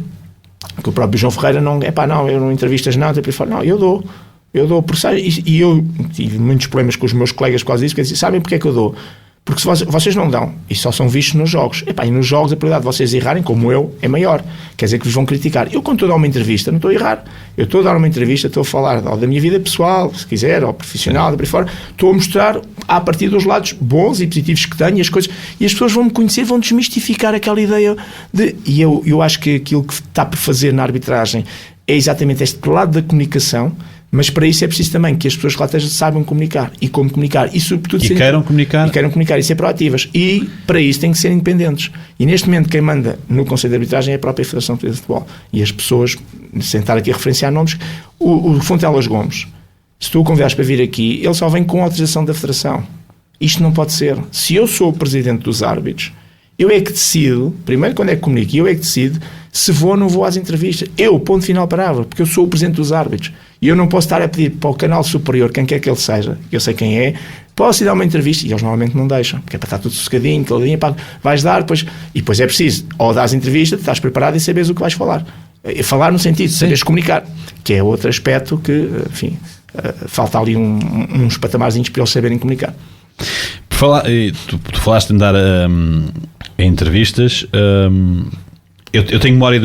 que o próprio João Ferreira eu não entrevistas nada, não, eu dou, porque e eu tive muitos problemas com os meus colegas por causa disso, porque dizem, sabem porque é que eu dou? Porque se vocês não dão, e só são vistos nos jogos, e nos jogos a probabilidade de vocês errarem, como eu, é maior. Quer dizer que vos vão criticar. Eu, quando estou a dar uma entrevista, não estou a errar. Eu estou a dar uma entrevista, estou a falar da minha vida pessoal, se quiser, ou profissional, por aí fora. Estou a mostrar, a partir dos lados bons e positivos que tenho, e as pessoas vão me conhecer, vão desmistificar aquela ideia de... E eu acho que aquilo que está por fazer na arbitragem é exatamente este lado da comunicação. Mas para isso é preciso também que as pessoas que lá estejam saibam comunicar e como comunicar e sobretudo queiram comunicar e ser proativas, e para isso têm que ser independentes. E neste momento quem manda no Conselho de Arbitragem é a própria Federação de Futebol, e as pessoas, sem estar aqui a referenciar nomes, o Fontelas Gomes, se tu o convidares para vir aqui, ele só vem com autorização da Federação. Isto não pode ser. Se eu sou o presidente dos árbitros, eu é que decido, primeiro quando é que comunico, eu é que decido se vou ou não vou às entrevistas. Eu, ponto final, parágrafo, porque eu sou o presidente dos árbitros. E eu não posso estar a pedir para o canal superior, quem quer que ele seja, eu sei quem é, posso ir dar uma entrevista, e eles normalmente não deixam, porque é para estar tudo sossegadinho, caladinho, vais dar, e depois é preciso, ou dás entrevista, estás preparado e sabes o que vais falar. Falar no sentido de saberes comunicar, que é outro aspecto que, enfim, falta ali uns patamarzinhos para eles saberem comunicar. Tu falaste em dar entrevistas. Eu tenho memória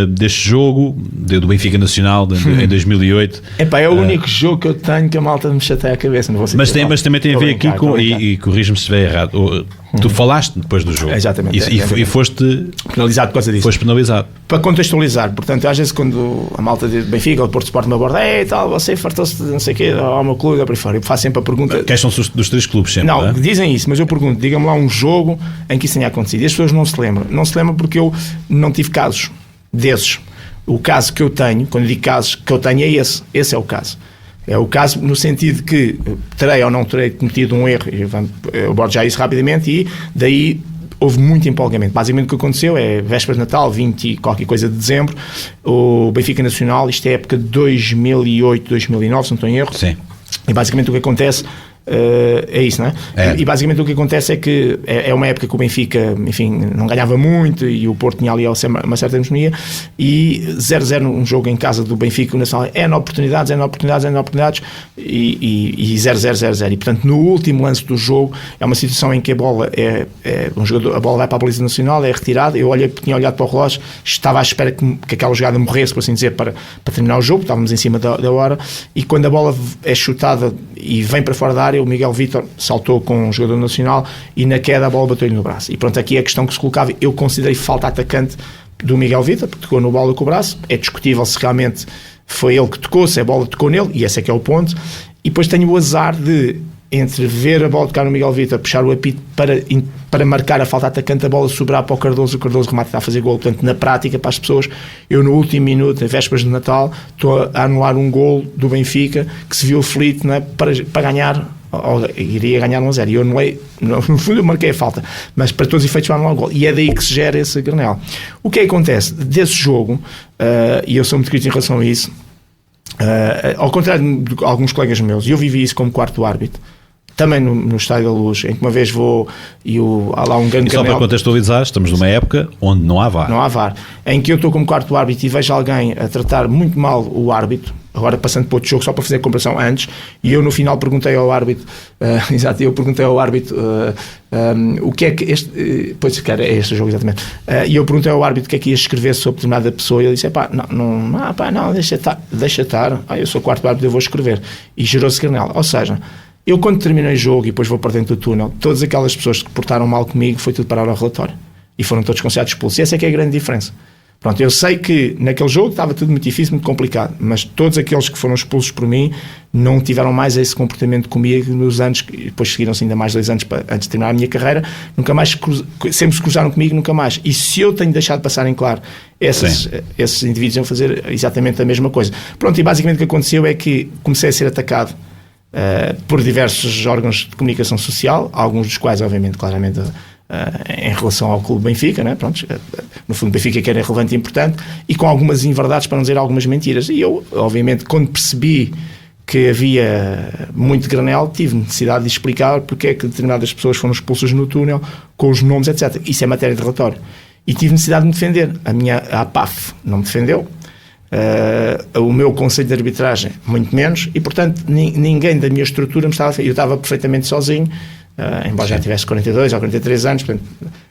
deste jogo, do Benfica Nacional, em 2008. É o único jogo que eu tenho que a malta me chateia a cabeça. Não vou mas também tem a ver aqui com, e corrijo-me se estiver errado, tu falaste depois do jogo. Exatamente. E foste penalizado por causa disso. Foste penalizado. Para contextualizar, portanto, às vezes quando a malta de Benfica ou de Porto Sport me aborda, você fartou-se de não sei o quê, ao meu clube, por aí fora, eu faço sempre a pergunta. Questão dos três clubes sempre. Não, dizem isso, mas eu pergunto, diga-me lá um jogo em que isso tenha acontecido. E as pessoas não se lembram. Não se lembram porque eu não tive casos desses. O caso que eu tenho, quando eu digo casos que eu tenho, é esse. Esse é o caso. É o caso no sentido que terei ou não terei cometido um erro. Eu abordo já isso rapidamente e daí houve muito empolgamento. Basicamente o que aconteceu é vésperas de Natal, 20 e qualquer coisa de dezembro, o Benfica Nacional, isto é época de 2008, 2009, se não estou em erro. Sim. E basicamente o que acontece é isso, não é? E basicamente o que acontece é que é uma época que o Benfica, enfim, não ganhava muito e o Porto tinha ali uma certa hegemonia, e 0-0 um jogo em casa do Benfica, o Nacional, é oportunidades e 0-0. E portanto no último lance do jogo é uma situação em que a bola a bola vai para a baliza nacional, é retirada. Eu tinha olhado para o relógio, estava à espera que aquela jogada morresse, por assim dizer, para terminar o jogo, estávamos em cima da hora, e quando a bola é chutada e vem para fora da área, o Miguel Vítor saltou com um jogador nacional e na queda a bola bateu-lhe no braço. E pronto, aqui a questão que se colocava, eu considerei falta atacante do Miguel Vítor, porque tocou no bola com o braço. É discutível se realmente foi ele que tocou, se a bola tocou nele, e esse é que é o ponto. E depois tenho o azar de, entre ver a bola tocar no Miguel Vítor, puxar o apito para marcar a falta atacante, a bola sobrar para o Cardoso remata a fazer gol. Portanto, na prática, para as pessoas, eu no último minuto, em vésperas de Natal, estou a anular um gol do Benfica que se viu aflito, não é, para ganhar, ou iria ganhar 1-0, e eu anulei, no fundo eu marquei a falta, mas para todos os efeitos eu anular o gol, e é daí que se gera esse granel. O que acontece desse jogo, e eu sou muito crítico em relação a isso, ao contrário de alguns colegas meus, e eu vivi isso como quarto árbitro, também no Estádio da Luz, em que uma vez vou e há lá um grande E só para contextualizar, estamos numa época onde não há VAR. Não há VAR. Em que eu estou como quarto árbitro e vejo alguém a tratar muito mal o árbitro, agora passando para outro jogo, só para fazer a comparação antes, e eu no final perguntei ao árbitro, o que é que pois, cara, é este jogo exatamente, e eu perguntei ao árbitro o que é que ia escrever sobre determinada pessoa, e ele disse, não, deixa estar, eu sou quarto árbitro, eu vou escrever, e gerou-se granel. Ou seja, eu quando terminei o jogo e depois vou para dentro do túnel, todas aquelas pessoas que portaram mal comigo, foi tudo parar ao relatório, e foram todos considerados expulsos, e essa é que é a grande diferença. Pronto, eu sei que naquele jogo estava tudo muito difícil, muito complicado, mas todos aqueles que foram expulsos por mim não tiveram mais esse comportamento comigo nos anos, e depois seguiram-se ainda mais 2 anos antes de terminar a minha carreira, sempre se cruzaram comigo, nunca mais. E se eu tenho deixado de passar em claro, esses indivíduos iam fazer exatamente a mesma coisa. Pronto, e basicamente o que aconteceu é que comecei a ser atacado por diversos órgãos de comunicação social, alguns dos quais, obviamente, claramente... em relação ao Clube Benfica, né? Pronto, no fundo Benfica que era relevante e importante, e com algumas inverdades, para não dizer algumas mentiras, e eu, obviamente, quando percebi que havia muito granel, tive necessidade de explicar porque é que determinadas pessoas foram expulsas no túnel, com os nomes, etc. Isso é matéria de relatório, e tive necessidade de me defender. A APAF não me defendeu, o meu conselho de arbitragem muito menos, e portanto ninguém da minha estrutura me estava a defender. Eu estava perfeitamente sozinho, embora já tivesse 42 ou 43 anos, portanto,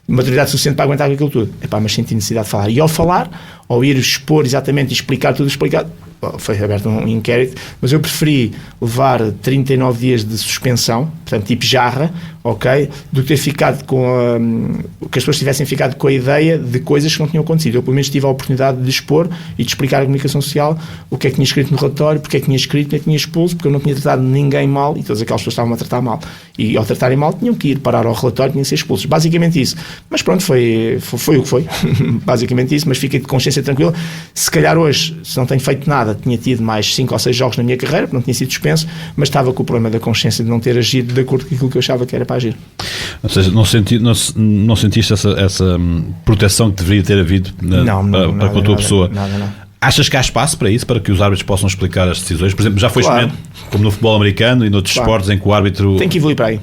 maturidade suficiente para aguentar aquilo tudo. Mas senti necessidade de falar. E ao falar, ao ir expor exatamente e explicar tudo, foi aberto um inquérito, mas eu preferi levar 39 dias de suspensão, portanto, tipo jarra, ok, do que ter ficado que as pessoas tivessem ficado com a ideia de coisas que não tinham acontecido. Eu, pelo menos, tive a oportunidade de expor e de explicar à comunicação social o que é que tinha escrito no relatório, porque é que tinha escrito, porque é que tinha expulso, porque eu não tinha tratado ninguém mal, e todas aquelas pessoas estavam a tratar mal. E ao tratarem mal, tinham que ir parar ao relatório, tinham que ser expulsos. Basicamente isso. Mas pronto, foi o que foi. Basicamente isso, mas fiquei de consciência tranquila. Se calhar hoje, se não tenho feito nada, tinha tido mais 5 ou 6 jogos na minha carreira, não tinha sido suspenso, mas estava com o problema da consciência de não ter agido de acordo com aquilo que eu achava que era para agir. Ou seja, não sentiste essa proteção que deveria ter havido para com a tua pessoa? Nada. Achas que há espaço para isso, para que os árbitros possam explicar as decisões? Por exemplo, já foi experimento, como no futebol americano e noutros esportes em que o árbitro... Tem que evoluir para aí.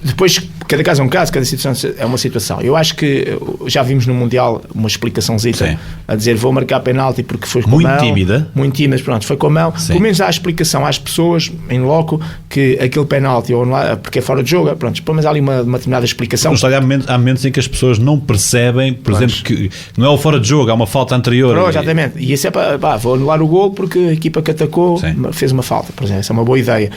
Depois, cada caso é um caso, cada situação é uma situação. Eu acho que já vimos no Mundial uma explicaçãozita a dizer vou marcar penalti porque foi com a mão. Muito tímida, mas pronto, foi com a mão. Sim. Pelo menos há a explicação às pessoas em loco que aquele penalti ou não é, porque é fora de jogo, pronto, pelo menos há ali uma determinada explicação. Há momentos em que as pessoas não percebem, por exemplo, que não é o fora de jogo, há uma falta anterior. Exatamente, e isso é para vou anular o gol porque a equipa que atacou fez uma falta, por exemplo, essa é uma boa ideia.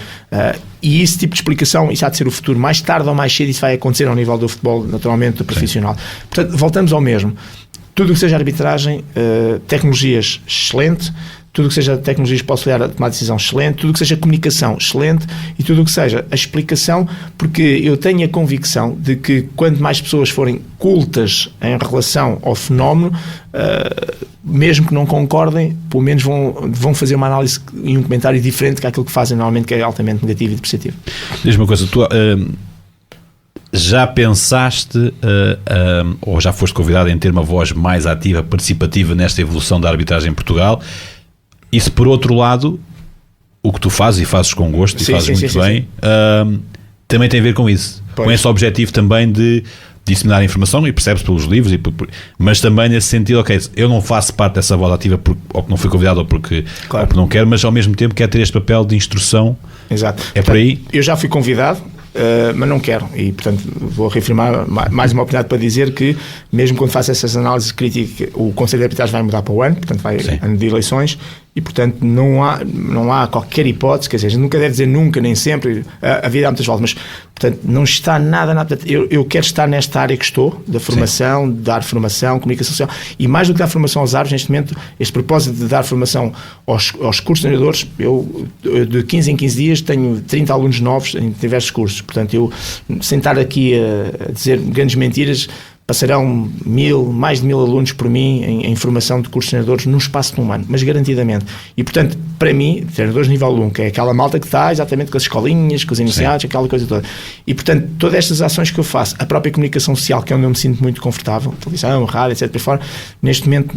E esse tipo de explicação, isso há de ser o futuro. Mais tarde ou mais cedo isso vai acontecer ao nível do futebol, naturalmente, do profissional. Portanto, voltamos ao mesmo. Tudo o que seja arbitragem, tecnologias, excelente. Tudo o que seja tecnologias para auxiliar a tomar decisão, excelente. Tudo o que seja comunicação, excelente. E tudo o que seja a explicação, porque eu tenho a convicção de que quanto mais pessoas forem cultas em relação ao fenómeno, mesmo que não concordem, pelo menos vão fazer uma análise e um comentário diferente daquilo que fazem normalmente, que é altamente negativo e depreciativo. Diz-me uma coisa, tu já pensaste ou já foste convidado em ter uma voz mais ativa, participativa nesta evolução da arbitragem em Portugal? E se por outro lado o que tu fazes, e fazes com gosto, e fazes muito bem, também tem a ver com isso, com esse objetivo também de disseminar a informação, e percebes pelos livros, mas também nesse sentido, ok, eu não faço parte dessa voz ativa ou que não fui convidado ou porque não quero, mas ao mesmo tempo quero ter este papel de instrução. Exato. É por aí? Eu já fui convidado, mas não quero, e portanto vou reafirmar mais uma oportunidade para dizer que mesmo quando faço essas análises críticas, o Conselho de Arbitragem vai mudar para o ano, portanto vai ano de eleições, e portanto não há qualquer hipótese, quer dizer, a gente nunca deve dizer nunca, nem sempre, a vida há muitas voltas, mas portanto não está nada, portanto, eu quero estar nesta área que estou, da formação, de dar formação, comunicação social, e mais do que dar formação aos árbitros, neste momento, este propósito de dar formação aos cursos de treinadores, eu de 15 em 15 dias tenho 30 alunos novos em diversos cursos, portanto eu, sem estar aqui a dizer grandes mentiras, passarão mais de 1000 alunos por mim em formação de cursos de treinadores no espaço de um ano, mas garantidamente. E, portanto, para mim, treinadores nível 1, que é aquela malta que está exatamente com as escolinhas, com os iniciados, aquela coisa toda. E, portanto, todas estas ações que eu faço, a própria comunicação social, que é onde eu me sinto muito confortável, televisão, rádio, etc. por fora, neste momento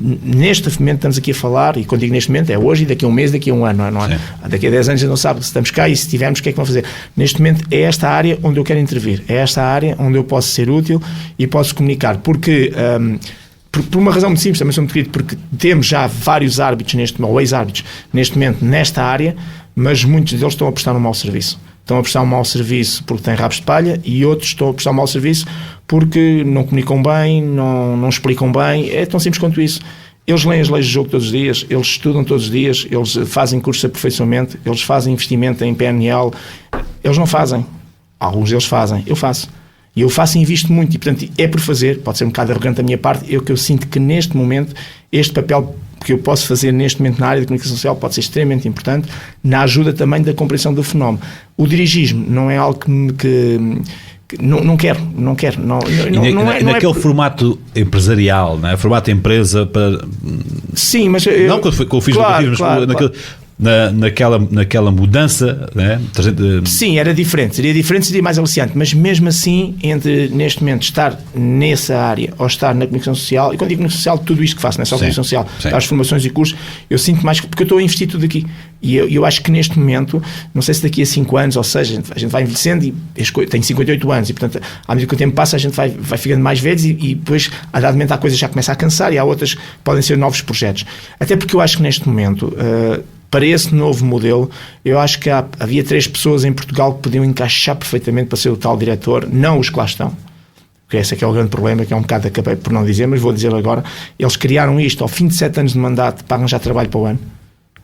estamos aqui a falar, e quando digo neste momento, é hoje e daqui a um mês, daqui a um ano, não é? Daqui a 10 anos a gente não sabe se estamos cá e se estivermos, o que é que vão fazer. Neste momento é esta área onde eu quero intervir, é esta área onde eu posso ser útil e posso comunicar, porque por uma razão muito simples, também sou muito querido, porque temos já vários árbitros ou ex-árbitros neste momento nesta área, mas muitos deles estão a prestar um mau serviço. Estão a prestar um mau serviço porque têm rabos de palha, e outros estão a prestar um mau serviço porque não comunicam bem, não explicam bem. É tão simples quanto isso. Eles leem as leis do jogo todos os dias, eles estudam todos os dias, eles fazem cursos de aperfeiçoamento, eles fazem investimento em PNL. Eles não fazem. Alguns deles fazem. Eu faço. E eu faço e invisto muito. E, portanto, é por fazer. Pode ser um bocado arrogante da minha parte. Eu sinto que, neste momento, este papel que eu posso fazer neste momento na área da comunicação social pode ser extremamente importante, na ajuda também da compreensão do fenómeno. O dirigismo não é algo que não quero. Naquele formato empresarial, não é? Formato de empresa para... Sim, mas... Não que eu fiz naquela mudança, né? Sim, era diferente, seria mais aliciante, mas mesmo assim, entre neste momento estar nessa área ou estar na comunicação social, e quando digo comunicação social, tudo isto que faço, não é só comunicação social, as formações e cursos, eu sinto mais, porque eu estou a investir tudo aqui, e eu acho que neste momento, não sei se daqui a 5 anos, ou seja, a gente vai envelhecendo, e tenho 58 anos, e portanto, à medida que o tempo passa, a gente vai ficando mais velhos, e depois, a dado momento, há coisas que já começa a cansar, e há outras que podem ser novos projetos. Até porque eu acho que neste momento... para esse novo modelo, eu acho que havia 3 pessoas em Portugal que podiam encaixar perfeitamente para ser o tal diretor, não os que lá estão, porque esse é que é o grande problema, que é um bocado, acabei por não dizer, mas vou dizer agora. Eles criaram isto ao fim de 7 anos de mandato para arranjar trabalho para o ano,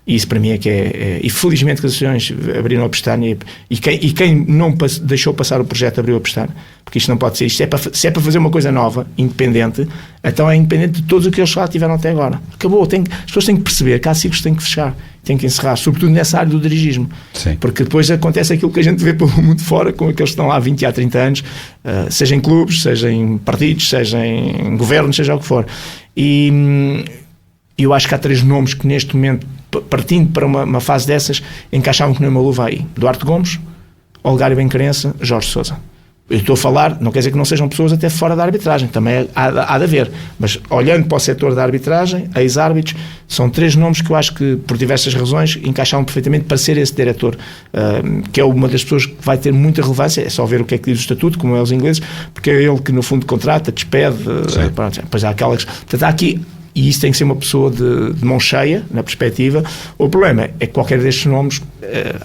e isso para mim é que é e felizmente que as associações abriram a pestana, e quem não deixou passar o projeto abriu a pestana, porque isto não pode ser, se é para fazer uma coisa nova, independente, então é independente de todos o que eles lá tiveram até agora. Acabou, as pessoas têm que perceber que há ciclos que têm que fechar, têm que encerrar, sobretudo nessa área do dirigismo. Sim. Porque depois acontece aquilo que a gente vê pelo mundo fora, com aqueles que estão lá há 20 e há 30 anos, seja em clubes, seja em partidos, seja em governos, seja o que for. E eu acho que há 3 nomes que neste momento, partindo para uma fase dessas, encaixavam com uma luva aí: Duarte Gomes, Olegário Benquerença, Jorge Sousa. Eu estou a falar, não quer dizer que não sejam pessoas até fora da arbitragem, também há de haver, mas olhando para o setor da arbitragem, ex-árbitros, são 3 nomes que eu acho que, por diversas razões, encaixavam perfeitamente para ser esse diretor, que é uma das pessoas que vai ter muita relevância. É só ver o que é que diz o estatuto, como é os ingleses, porque é ele que no fundo contrata, despede, pronto, depois há aquelas... Portanto, há aqui... E isso tem que ser uma pessoa de mão cheia, na perspectiva. O problema é que qualquer destes nomes,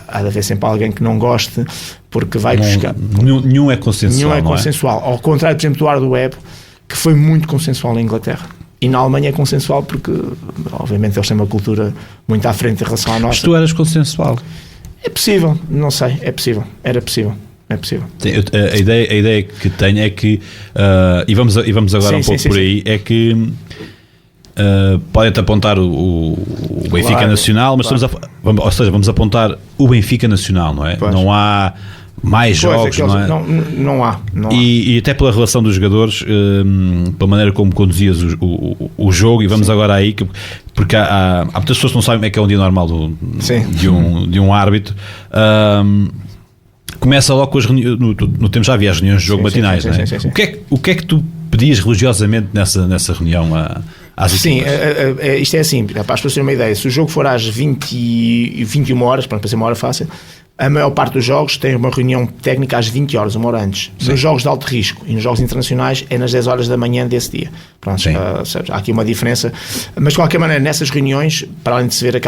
há de haver sempre alguém que não goste, porque vai buscar... Nenhum é consensual. Nenhum é consensual. Ao contrário, por exemplo, do Ardo Web, que foi muito consensual na Inglaterra. E na Alemanha é consensual porque, obviamente, eles têm uma cultura muito à frente em relação à nossa. Mas tu eras consensual? É possível, não sei, é possível. Era possível. É possível. A ideia que tenho é que, e vamos agora pouco por aí, é que... podem-te apontar o Benfica Nacional, mas vamos apontar o Benfica Nacional, não é? Pois. Não há mais jogos, não é? Não há. E até pela relação dos jogadores, pela maneira como conduzias o jogo, e vamos agora aí, porque há muitas pessoas que não sabem como é que é um dia normal de um árbitro. Começa logo com as reuniões, no tempo já havia as reuniões de jogo matinais, não é? Sim. O que é que tu pedias religiosamente nessa reunião às equipas? Sim, isto é assim, para as pessoas terem uma ideia, se o jogo for às 20 e 21 horas, para ser uma hora fácil, a maior parte dos jogos tem uma reunião técnica às 20 horas, uma hora antes. Sim. Nos jogos de alto risco e nos jogos internacionais é nas 10 horas da manhã desse dia. Pronto, há aqui uma diferença, mas de qualquer maneira, nessas reuniões, para além de se ver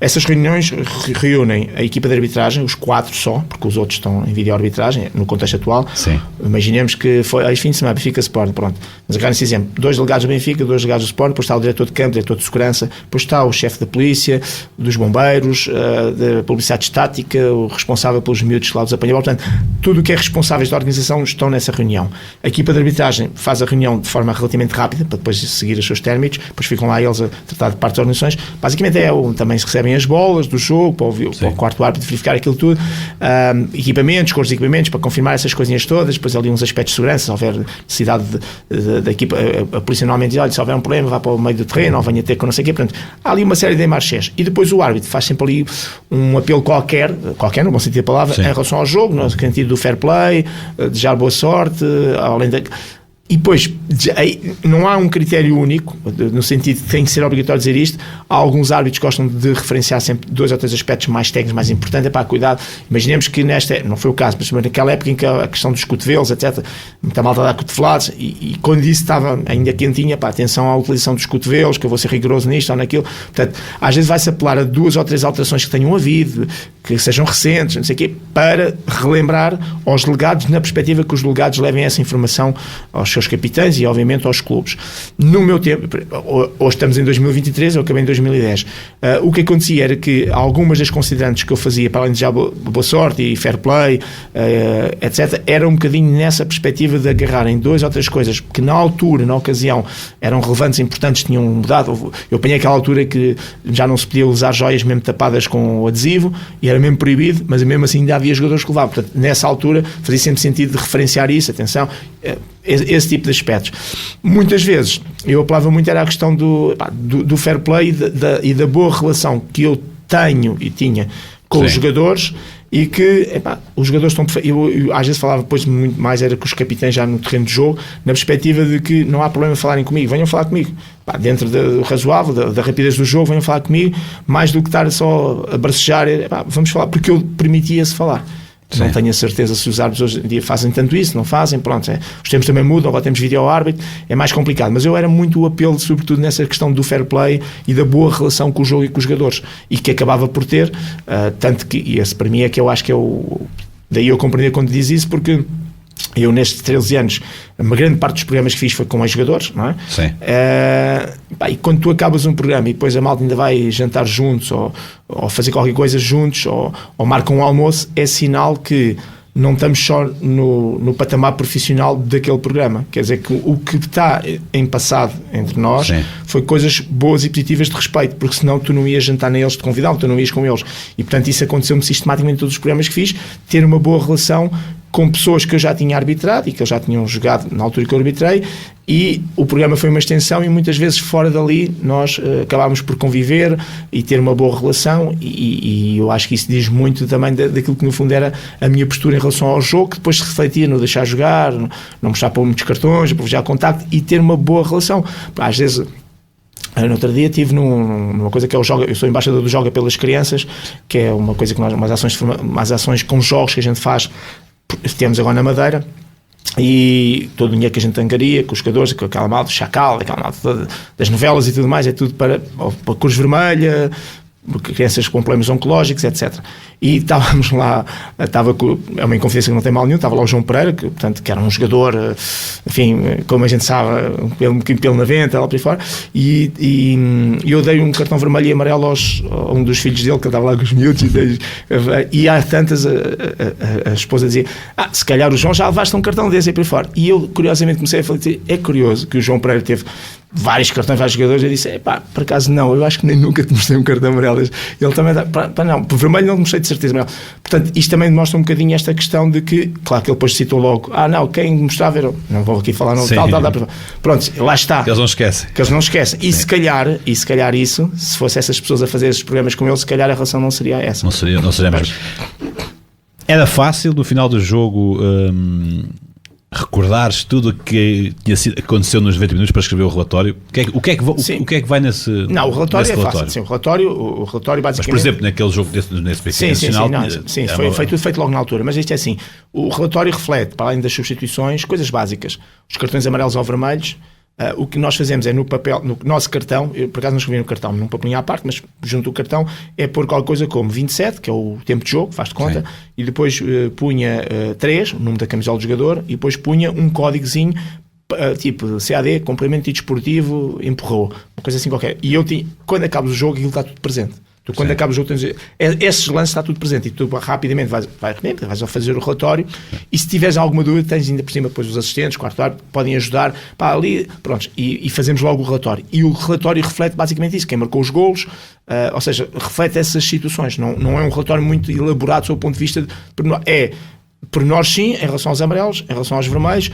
essas reuniões reúnem a equipa de arbitragem, os 4 só, porque os outros estão em vídeo-arbitragem, no contexto atual. Sim. Imaginemos que foi este fim de semana, Benfica Sport, pronto. Mas agora nesse exemplo, 2 delegados do Benfica, 2 delegados do Sport, depois está o diretor de campo, diretor de segurança, depois está o chefe da polícia, dos bombeiros, da publicidade estática, o responsável pelos miúdos lá dos apanhadores. Portanto, tudo o que é responsáveis da organização estão nessa reunião. A equipa de arbitragem faz a reunião de forma relativamente rápida, para depois seguir os seus términos, depois ficam lá eles a tratar de parte das organizações. Basicamente também se recebem as bolas do jogo, para o quarto árbitro verificar aquilo tudo, equipamentos, cores de equipamentos, para confirmar essas coisinhas todas, depois ali uns aspectos de segurança, se houver necessidade da equipa, a polícia normalmente diz, olha, se houver um problema, vá para o meio do terreno, ou venha ter com não sei o quê. Portanto, há ali uma série de marchés. E depois o árbitro faz sempre ali um apelo qualquer no bom sentido da palavra, em relação ao jogo, no sentido do fair play, desejar boa sorte, além da... E depois, não há um critério único, no sentido que tem que ser obrigatório dizer isto. Há alguns árbitros que gostam de referenciar sempre 2 ou 3 aspectos mais técnicos, mais importantes. Cuidado, imaginemos que não foi o caso, mas naquela época em que a questão dos cotovelos, etc., muita malta a dar cotovelados, e quando isso estava ainda quentinha, atenção à utilização dos cotovelos, que eu vou ser rigoroso nisto ou naquilo. Portanto, às vezes vai-se apelar a 2 ou 3 alterações que tenham havido, que sejam recentes, não sei o quê, para relembrar aos delegados, na perspectiva que os delegados levem essa informação aos seus capitães e obviamente aos clubes. No meu tempo, hoje estamos em 2023, eu acabei em 2010, o que acontecia era que algumas das considerantes que eu fazia, para além de já boa sorte e fair play, etc., era um bocadinho nessa perspectiva de agarrarem 2 ou 3 coisas que na altura, na ocasião, eram relevantes, importantes, tinham mudado. Eu apanhei aquela altura que já não se podia usar joias mesmo tapadas com adesivo, e era mesmo proibido, mas mesmo assim ainda havia jogadores que levavam. Portanto, nessa altura fazia sempre sentido de referenciar isso, atenção, esse tipo de aspectos. Muitas vezes eu apelava muito era a questão do fair play e da boa relação que eu tenho e tinha com os jogadores, e que os jogadores estão... Eu às vezes falava depois muito mais, era com os capitães já no terreno de jogo, na perspectiva de que não há problema falarem comigo, venham falar comigo, dentro do razoável, da rapidez do jogo, venham falar comigo, mais do que estar só a bracejar, vamos falar, porque eu permitia-se falar. Não tenho a certeza se os árbitros hoje em dia fazem tanto isso, não fazem, pronto, os tempos também mudam, agora temos vídeo ao árbitro, é mais complicado, mas eu era muito o apelo, sobretudo nessa questão do fair play e da boa relação com o jogo e com os jogadores, e que acabava por ter, tanto que, e esse para mim é que eu acho que é daí eu compreendi quando diz isso, porque eu nestes 13 anos, uma grande parte dos programas que fiz foi com ex-jogadores, não é? Sim. E quando tu acabas um programa e depois a malta ainda vai jantar juntos ou fazer qualquer coisa juntos ou marcam um almoço, é sinal que não estamos só no patamar profissional daquele programa. Quer dizer que o que está em passado entre nós foi coisas boas e positivas de respeito, porque senão tu não ias jantar neles, te convidavam, tu não ias com eles. E portanto isso aconteceu-me sistematicamente em todos os programas que fiz, ter uma boa relação com pessoas que eu já tinha arbitrado e que eles já tinham jogado na altura que eu arbitrei, e o programa foi uma extensão, e muitas vezes fora dali nós acabámos por conviver e ter uma boa relação, e eu acho que isso diz muito também daquilo que no fundo era a minha postura em relação ao jogo, que depois se refletia no deixar jogar, não mostrar para muitos cartões, privilegiar contacto e ter uma boa relação. Às vezes, no outro dia estive numa coisa que é o Joga, eu sou embaixador do Joga pelas Crianças, que é uma coisa que nós, umas ações com jogos que a gente faz. Temos agora na Madeira, e todo o dinheiro que a gente angaria com os jogadores, com aquela malta do Chacal, aquela malta das novelas e tudo mais, é tudo para Cruz Vermelha, crianças com problemas oncológicos, etc. E estávamos lá, é uma inconfidência que não tem mal nenhum, estava lá o João Pereira, que era um jogador, enfim, como a gente sabe, um bocadinho pelo na venta, lá para fora, e eu dei um cartão vermelho e amarelo a um dos filhos dele, que ele estava lá com os miúdos, e há tantas, a esposa dizia, se calhar o João já levaste um cartão desse aí para fora. E eu, curiosamente, comecei a falar, é curioso que o João Pereira teve vários cartões, vários jogadores, eu disse, por acaso não, eu acho que nem nunca te mostrei um cartão amarelo. Ele também dá, não, por vermelho não te mostrei de certeza amarelo. Portanto, isto também demonstra um bocadinho esta questão de que, claro que ele depois citou logo, não, quem mostrava era, não vou aqui falar, não, tal, pronto, lá está. Que eles não esquecem. Que eles não esquecem. E se calhar isso, se fosse essas pessoas a fazer esses programas com ele, se calhar a relação não seria essa. Não seria mesmo. Era fácil, no final do jogo, recordares tudo o que aconteceu nos 20 minutos para escrever o relatório? O que é que vai nesse Não, o relatório é fácil. Sim, o relatório basicamente... Mas, por exemplo, naquele jogo nesse PQ nacional... Sim, foi tudo feito logo na altura. Mas isto é assim, o relatório reflete, para além das substituições, coisas básicas. Os cartões amarelos ou vermelhos. O que nós fazemos é no papel, no nosso cartão, eu por acaso não escrevi no cartão, num papelinho à parte, mas junto do cartão é pôr qualquer coisa como 27, que é o tempo de jogo, faz de conta, e depois punha 3, o número da camisola do jogador, e depois punha um códigozinho tipo CAD, complemento desportivo, empurrou, uma coisa assim qualquer. E eu tinha, quando acaba o jogo, aquilo está tudo presente. Tu, quando acaba o jogo, tens esses lances, está tudo presente, e tu rapidamente vais a fazer o relatório, e se tiveres alguma dúvida, tens ainda por cima depois os assistentes, quarto árbitro, podem ajudar, ali, pronto, e fazemos logo o relatório. E o relatório reflete basicamente isso, quem marcou os golos, ou seja, reflete essas situações. Não é um relatório muito elaborado sob o ponto de vista por nós sim, em relação aos amarelos, em relação aos vermelhos.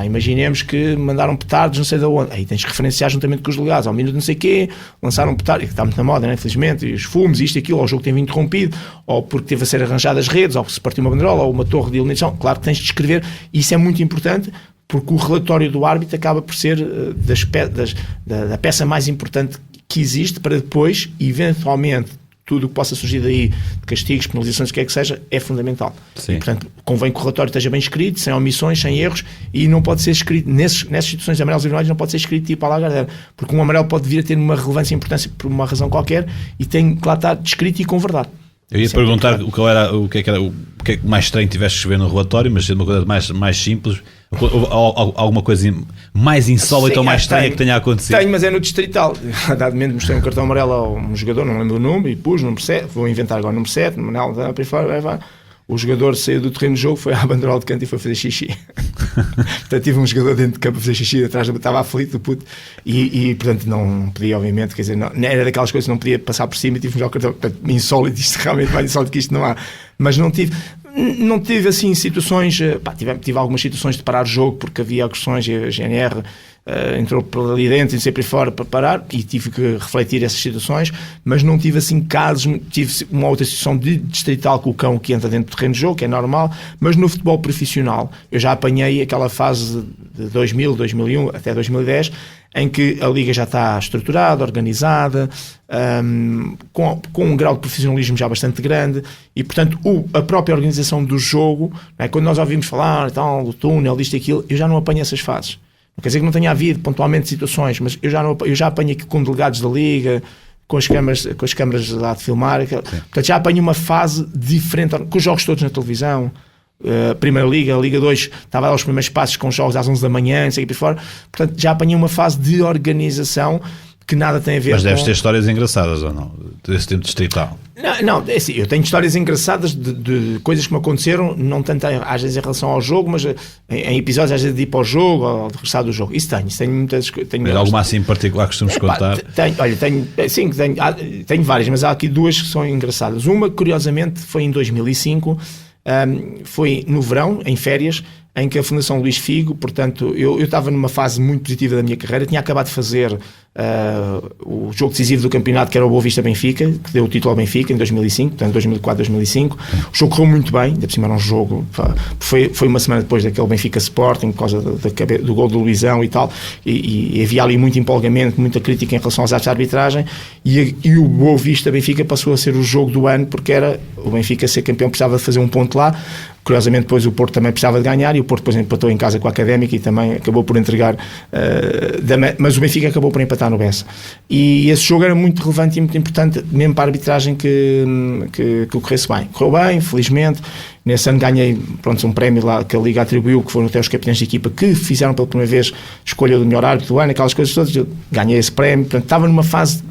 Imaginemos que mandaram petardos não sei de onde, aí tens que referenciar juntamente com os delegados, ao minuto não sei o quê, lançaram petardos, que está muito na moda, né? Infelizmente, e os fumos, isto e aquilo, ou o jogo teve interrompido, ou porque teve a ser arranjadas redes, ou se partiu uma banderola, ou uma torre de iluminação. Claro que tens de escrever, e isso é muito importante, porque o relatório do árbitro acaba por ser da peça mais importante que existe, para depois, eventualmente, tudo o que possa surgir daí, de castigos, penalizações, o que é que seja, é fundamental. E, portanto, convém que o relatório esteja bem escrito, sem omissões, sem erros, e não pode ser escrito, nessas situações de amarelos e vermelhos, não pode ser escrito tipo à Lagardère, porque um amarelo pode vir a ter uma relevância e importância por uma razão qualquer, e tem que lá estar descrito e com verdade. Eu ia perguntar o que é que mais estranho tiveste que escrever no relatório, mas sendo uma coisa mais simples, alguma coisa mais insólita ou mais estranha que tenha acontecido? Tenho, mas é no distrital. Dado momento mostrei um cartão amarelo a um jogador, não lembro o número, e pus número 7, vou inventar agora número 7, vai. O jogador saiu do terreno de jogo, foi à banderola de canto e foi fazer xixi. Portanto, tive um jogador dentro de campo a fazer xixi, atrás estava aflito, o puto, e portanto não podia, obviamente, quer dizer, não era daquelas coisas que não podia passar por cima, e tive um jogo cartão, portanto, insólito, isto realmente mais insólito que isto não há. Mas não tive assim situações, tive algumas situações de parar o jogo, porque havia agressões, e a GNR entrou por ali dentro e sempre fora para parar, e tive que refletir essas situações, mas não tive assim casos. Tive uma outra situação de distrital com o cão que entra dentro do terreno de jogo, que é normal, mas no futebol profissional eu já apanhei aquela fase de 2000, 2001 até 2010, em que a liga já está estruturada, organizada, com um grau de profissionalismo já bastante grande, e portanto a própria organização do jogo, não é? Quando nós ouvimos falar tal, do túnel, disto e aquilo, eu já não apanho essas fases. Não quer dizer que não tenha havido pontualmente situações, mas eu já apanho aqui com delegados da liga, com as câmaras lá de filmar, portanto já apanho uma fase diferente, com os jogos todos na televisão. Primeira Liga, a Liga 2 estava lá os primeiros passos com jogos às 11 da manhã, não sei o que por fora. Portanto já apanhei uma fase de organização que nada tem a ver. Mas deves ter histórias engraçadas, ou não? Desse tempo distrital? Não, é assim, eu tenho histórias engraçadas de coisas que me aconteceram, não tanto às vezes em relação ao jogo, mas em episódios às vezes de ir para o jogo ou de regressar do jogo. Isso tenho muitas. Mas alguma assim em particular que costumes contar? Tenho várias, mas há aqui duas que são engraçadas. Uma, curiosamente, foi em 2005, foi no verão, em férias, em que a Fundação Luís Figo, portanto, eu estava numa fase muito positiva da minha carreira, tinha acabado de fazer o jogo decisivo do campeonato, que era o Boa Vista Benfica, que deu o título ao Benfica em 2005, portanto 2004-2005. O jogo correu muito bem, ainda por cima era um jogo, foi uma semana depois daquele Benfica Sporting, por causa do gol do Luizão e tal, e havia ali muito empolgamento, muita crítica em relação aos atos de arbitragem, e o Boa Vista Benfica passou a ser o jogo do ano, porque era o Benfica ser campeão, precisava de fazer um ponto lá. Curiosamente depois o Porto também precisava de ganhar, e o Porto depois empatou em casa com a Académica e também acabou por entregar, mas o Benfica acabou por empatar no Bessa, e esse jogo era muito relevante e muito importante mesmo para a arbitragem que corresse bem. Correu bem, felizmente. Nesse ano ganhei um prémio lá que a Liga atribuiu, que foram até os capitães de equipa que fizeram pela primeira vez escolha do melhor árbitro do ano, aquelas coisas todas. Eu ganhei esse prémio, portanto estava numa fase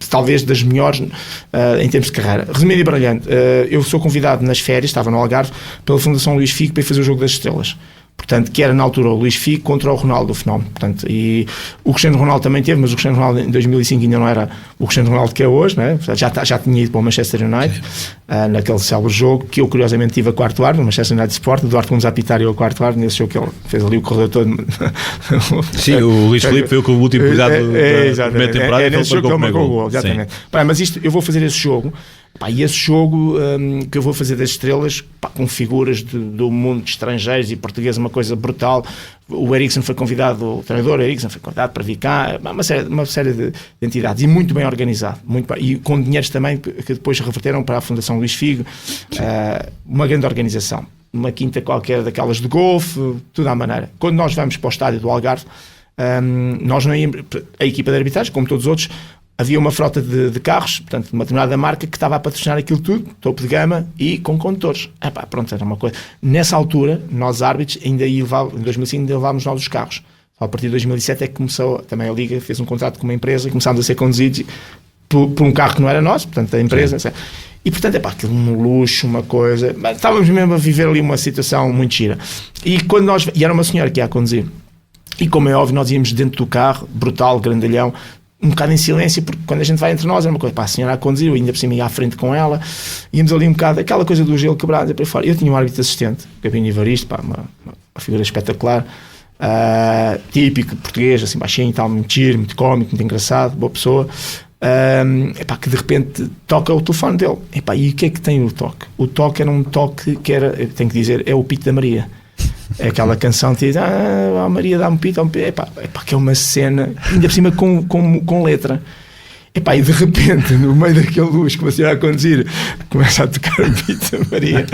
talvez das melhores em termos de carreira. Resumindo e brilhante, eu sou convidado nas férias, estava no Algarve, pela Fundação Luís Figo para ir fazer o Jogo das Estrelas. Portanto, que era na altura o Luís Figo contra o Ronaldo, o fenómeno. Portanto, e o Cristiano Ronaldo também teve, mas o Cristiano Ronaldo em 2005 ainda não era o Cristiano Ronaldo que é hoje, né? Já tinha ido para o Manchester United, naquele célebre jogo, que eu curiosamente tive a quarto árbitro, o Manchester United Sport, o Duarte Gomes a apitar e eu a quarto árbitro, nesse jogo que ele fez ali o corredor todo. Sim, o Luís Filipe foi o último cuidado da primeira temporada. É nesse jogo que ele marcou o gol, exatamente. Mas isto, eu vou fazer esse jogo. E esse jogo que eu vou fazer das estrelas, com figuras do mundo de estrangeiros e portugueses, uma coisa brutal. O Eriksen foi convidado, o treinador Eriksen foi convidado para vir cá, uma série de entidades, e muito bem organizado, muito bem, e com dinheiros também que depois reverteram para a Fundação Luís Figo, uma grande organização, uma quinta qualquer daquelas de golfe, tudo à maneira. Quando nós vamos para o estádio do Algarve, nós não íamos, a equipa de arbitragem, como todos os outros, havia uma frota de carros, portanto, de uma determinada marca, que estava a patrocinar aquilo tudo, topo de gama e com condutores. Pronto, era uma coisa. Nessa altura, nós árbitros, em 2005, ainda levávamos nós os carros. Só a partir de 2007 é que começou, também a Liga fez um contrato com uma empresa e começámos a ser conduzidos por um carro que não era nosso, portanto, da empresa. Sim. E portanto, aquilo um luxo, uma coisa. Mas estávamos mesmo a viver ali uma situação muito gira. E era uma senhora que ia a conduzir. E como é óbvio, nós íamos dentro do carro, brutal, grandalhão, um bocado em silêncio, porque quando a gente vai entre nós era uma coisa, a senhora a conduzir, eu ainda por cima ia à frente com ela, íamos ali um bocado, aquela coisa do gelo quebrado, para fora. Eu tinha um árbitro assistente, Gabinho Evaristo, uma figura espetacular, típico português, assim baixinho, tal, muito giro, muito cómico, muito engraçado, boa pessoa, que de repente toca o telefone dele. E o que é que tem o toque? O toque era um toque que era, eu tenho que dizer, é o Pito da Maria. É aquela canção que diz, a Maria dá-me pito, que é uma cena, ainda por cima com letra. E de repente, no meio daquele luz, como a senhora a conduzir, começa a tocar o pito da Maria.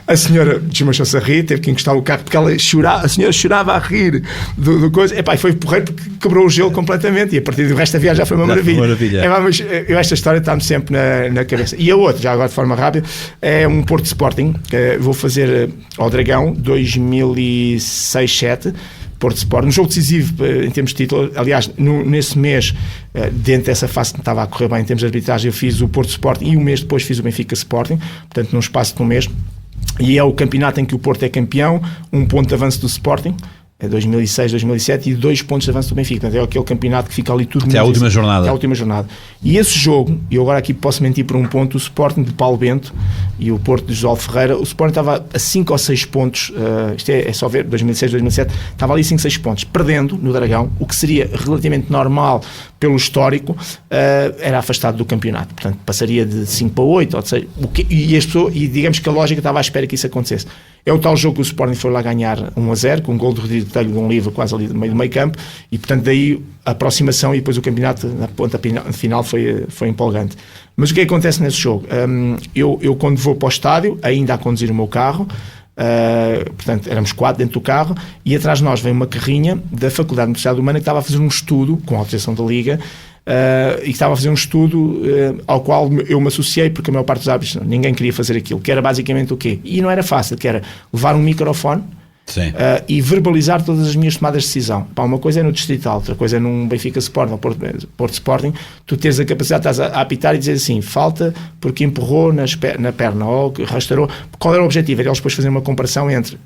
A senhora desmanchou-se a rir, teve que encostar o carro, porque a senhora chorava a rir do coisa. E foi porreiro porque quebrou o gelo completamente, e a partir do resto da viagem já foi uma maravilha. Mas esta história está-me sempre na cabeça. E a outra, já agora de forma rápida, é um Porto Sporting, que vou fazer ao Dragão, 2006-07, Porto Sporting, um jogo decisivo em termos de título. Aliás, nesse mês, dentro dessa fase que estava a correr bem em termos de arbitragem, eu fiz o Porto Sporting e um mês depois fiz o Benfica Sporting, portanto num espaço de um mês, e é o campeonato em que o Porto é campeão, 1 ponto de avanço do Sporting, é 2006, 2007, e 2 pontos de avanço do Benfica. Portanto, é aquele campeonato que fica ali tudo... Até a última jornada. Até a última jornada. E esse jogo, e eu agora aqui posso mentir por um ponto, o Sporting de Paulo Bento e o Porto de José Ferreira, o Sporting estava a 5 ou 6 pontos, isto é só ver, 2006, 2007, estava ali 5, 6 pontos, perdendo no Dragão, o que seria relativamente normal pelo histórico, era afastado do campeonato. Portanto, passaria de 5 para 8, ou de 6, e digamos que a lógica estava à espera que isso acontecesse. É o tal jogo que o Sporting foi lá ganhar 1-0, com um gol de Rodrigo Telho de um livro quase ali no meio campo, e portanto daí a aproximação e depois o campeonato na ponta final foi empolgante. Mas o que acontece nesse jogo? Eu quando vou para o estádio, ainda a conduzir o meu carro, portanto éramos 4 dentro do carro, e atrás de nós vem uma carrinha da Faculdade de Universidade Humana que estava a fazer um estudo com a autorização da Liga, e estava a fazer um estudo ao qual eu me associei, porque a maior parte dos árbitros, ninguém queria fazer aquilo, que era basicamente o quê? E não era fácil, que era levar um microfone e verbalizar todas as minhas tomadas de decisão. Uma coisa é no Distrital, outra coisa é num Benfica Sporting ou Porto Sporting, tu tens a capacidade, estás a apitar e dizer assim, falta porque empurrou na perna ou restaurou. Qual era o objetivo? Era eles depois fazerem uma comparação entre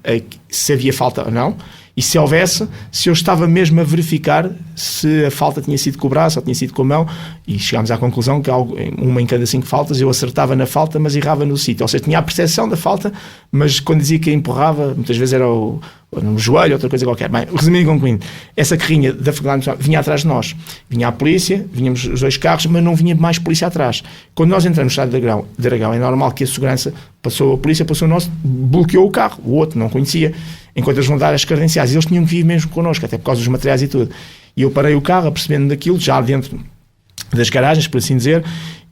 se havia falta ou não, e se houvesse, se eu estava mesmo a verificar se a falta tinha sido com o braço ou tinha sido com a mão, e chegámos à conclusão que uma em cada 5 faltas eu acertava na falta, mas errava no sítio. Ou seja, tinha a percepção da falta, mas quando dizia que empurrava, muitas vezes era no joelho, outra coisa qualquer. Bem, resumindo e concluindo, essa carrinha da Faculdade vinha atrás de nós. Vinha a polícia, vinhamos os 2 carros, mas não vinha mais polícia atrás. Quando nós entramos no estádio de Dragão, é normal que a segurança a polícia passou o nosso, bloqueou o carro, o outro não conhecia, enquanto eles vão dar as credenciais, eles tinham que vir mesmo connosco, até por causa dos materiais e tudo. E eu parei o carro, apercebendo daquilo, já dentro das garagens, por assim dizer,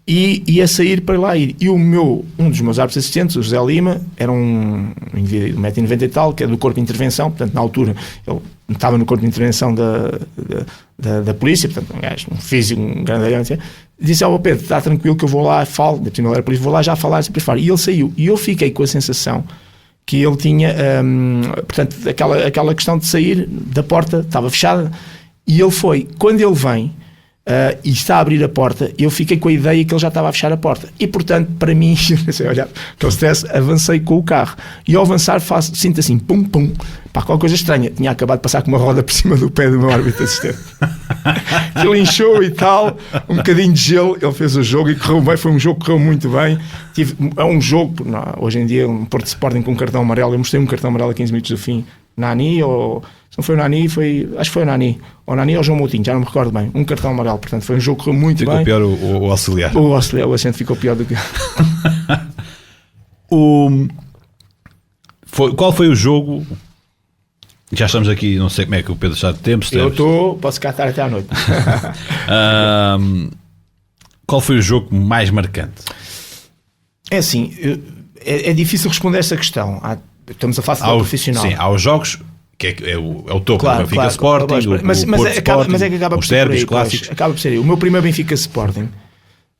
e ia sair para lá ir. E um dos meus árbitros assistentes, o José Lima, era um indivíduo de 1,90 m e tal, que é do corpo de intervenção, portanto, na altura, ele estava no corpo de intervenção da polícia, portanto, um físico, um grandalhão, disse ao Pedro, está tranquilo que eu vou lá, falo, de primeira polícia, vou lá já falar, sempre fora. E ele saiu. E eu fiquei com a sensação que ele tinha, portanto, aquela questão de sair da porta, estava fechada, e ele foi. Quando ele vem e está a abrir a porta, eu fiquei com a ideia que ele já estava a fechar a porta. E, portanto, para mim, olhar aquele stress, avancei com o carro. E ao avançar, sinto assim, pum, pum, qualquer coisa estranha. Tinha acabado de passar com uma roda por cima do pé do meu árbitro assistente. Ele inchou e tal, um bocadinho de gelo, ele fez o jogo e correu bem, foi um jogo que correu muito bem. É um jogo, hoje em dia, um Porto Sporting com um cartão amarelo, eu mostrei um cartão amarelo a 15 minutos do fim, Nani, ou se não foi o Nani, acho que foi o Nani ou João Moutinho, já não me recordo bem, um cartão amarelo, portanto foi um jogo que correu muito bem. Ficou pior o auxiliar. O auxiliar, o assistente ficou pior do que qual foi o jogo? Já estamos aqui, não sei como é que o Pedro está de tempo. Posso catar até à noite. Qual foi o jogo mais marcante? É assim, é difícil responder essa questão. Estamos a falar de profissional. Sim, há os jogos que é o topo, claro, o Benfica Sporting, mas é que acaba por ser aí, clássicos. Acaba por ser aí. O meu primeiro Benfica Sporting,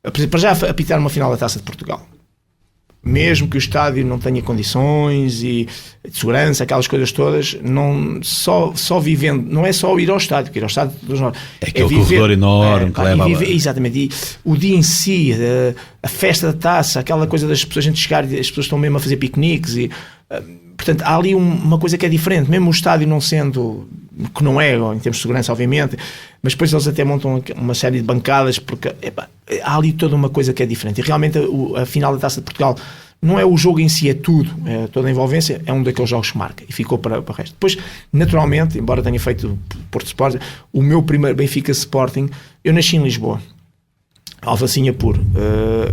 para já apitar uma final da Taça de Portugal. mesmo que o estádio não tenha condições e de segurança, aquelas coisas todas, não, só vivendo, não é só ir ao estádio, porque ir ao estádio é aquele corredor enorme que leva exatamente, e o dia em si, a festa da taça, aquela coisa das pessoas, a gente chegar e as pessoas estão mesmo a fazer piqueniques e portanto há ali uma coisa que é diferente, mesmo o estádio não sendo, que não é em termos de segurança obviamente, mas depois eles até montam uma série de bancadas, porque há ali toda uma coisa que é diferente, e realmente a final da Taça de Portugal não é o jogo em si, é tudo, toda a envolvência, é um daqueles jogos que marca e ficou para o resto. Depois, naturalmente, embora tenha feito Porto Sporting, o meu primeiro Benfica Sporting, eu nasci em Lisboa, Alfacinha puro,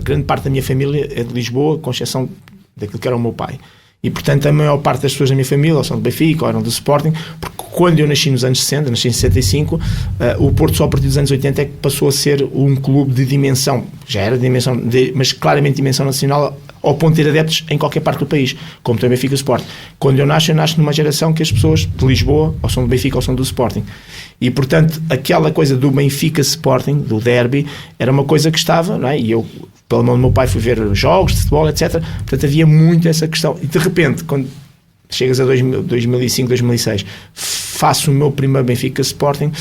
grande parte da minha família é de Lisboa, com exceção daquilo que era o meu pai. E, portanto, a maior parte das pessoas da minha família ou são do Benfica ou eram do Sporting, porque quando eu nasci nos anos 60, nasci em 65, o Porto só a partir dos anos 80 é que passou a ser um clube de dimensão, já era de dimensão, mas claramente dimensão nacional, ao ponto de ter adeptos em qualquer parte do país, como também Benfica Sporting. Quando eu nasço numa geração que as pessoas de Lisboa ou são do Benfica ou são do Sporting. E, portanto, aquela coisa do Benfica Sporting, do derby, era uma coisa que estava, não é? E eu, pelo mão do meu pai, fui ver jogos de futebol, etc. Portanto, havia muito essa questão. E, de repente, quando chegas a 2005, 2006, faço o meu primeiro Benfica Sporting,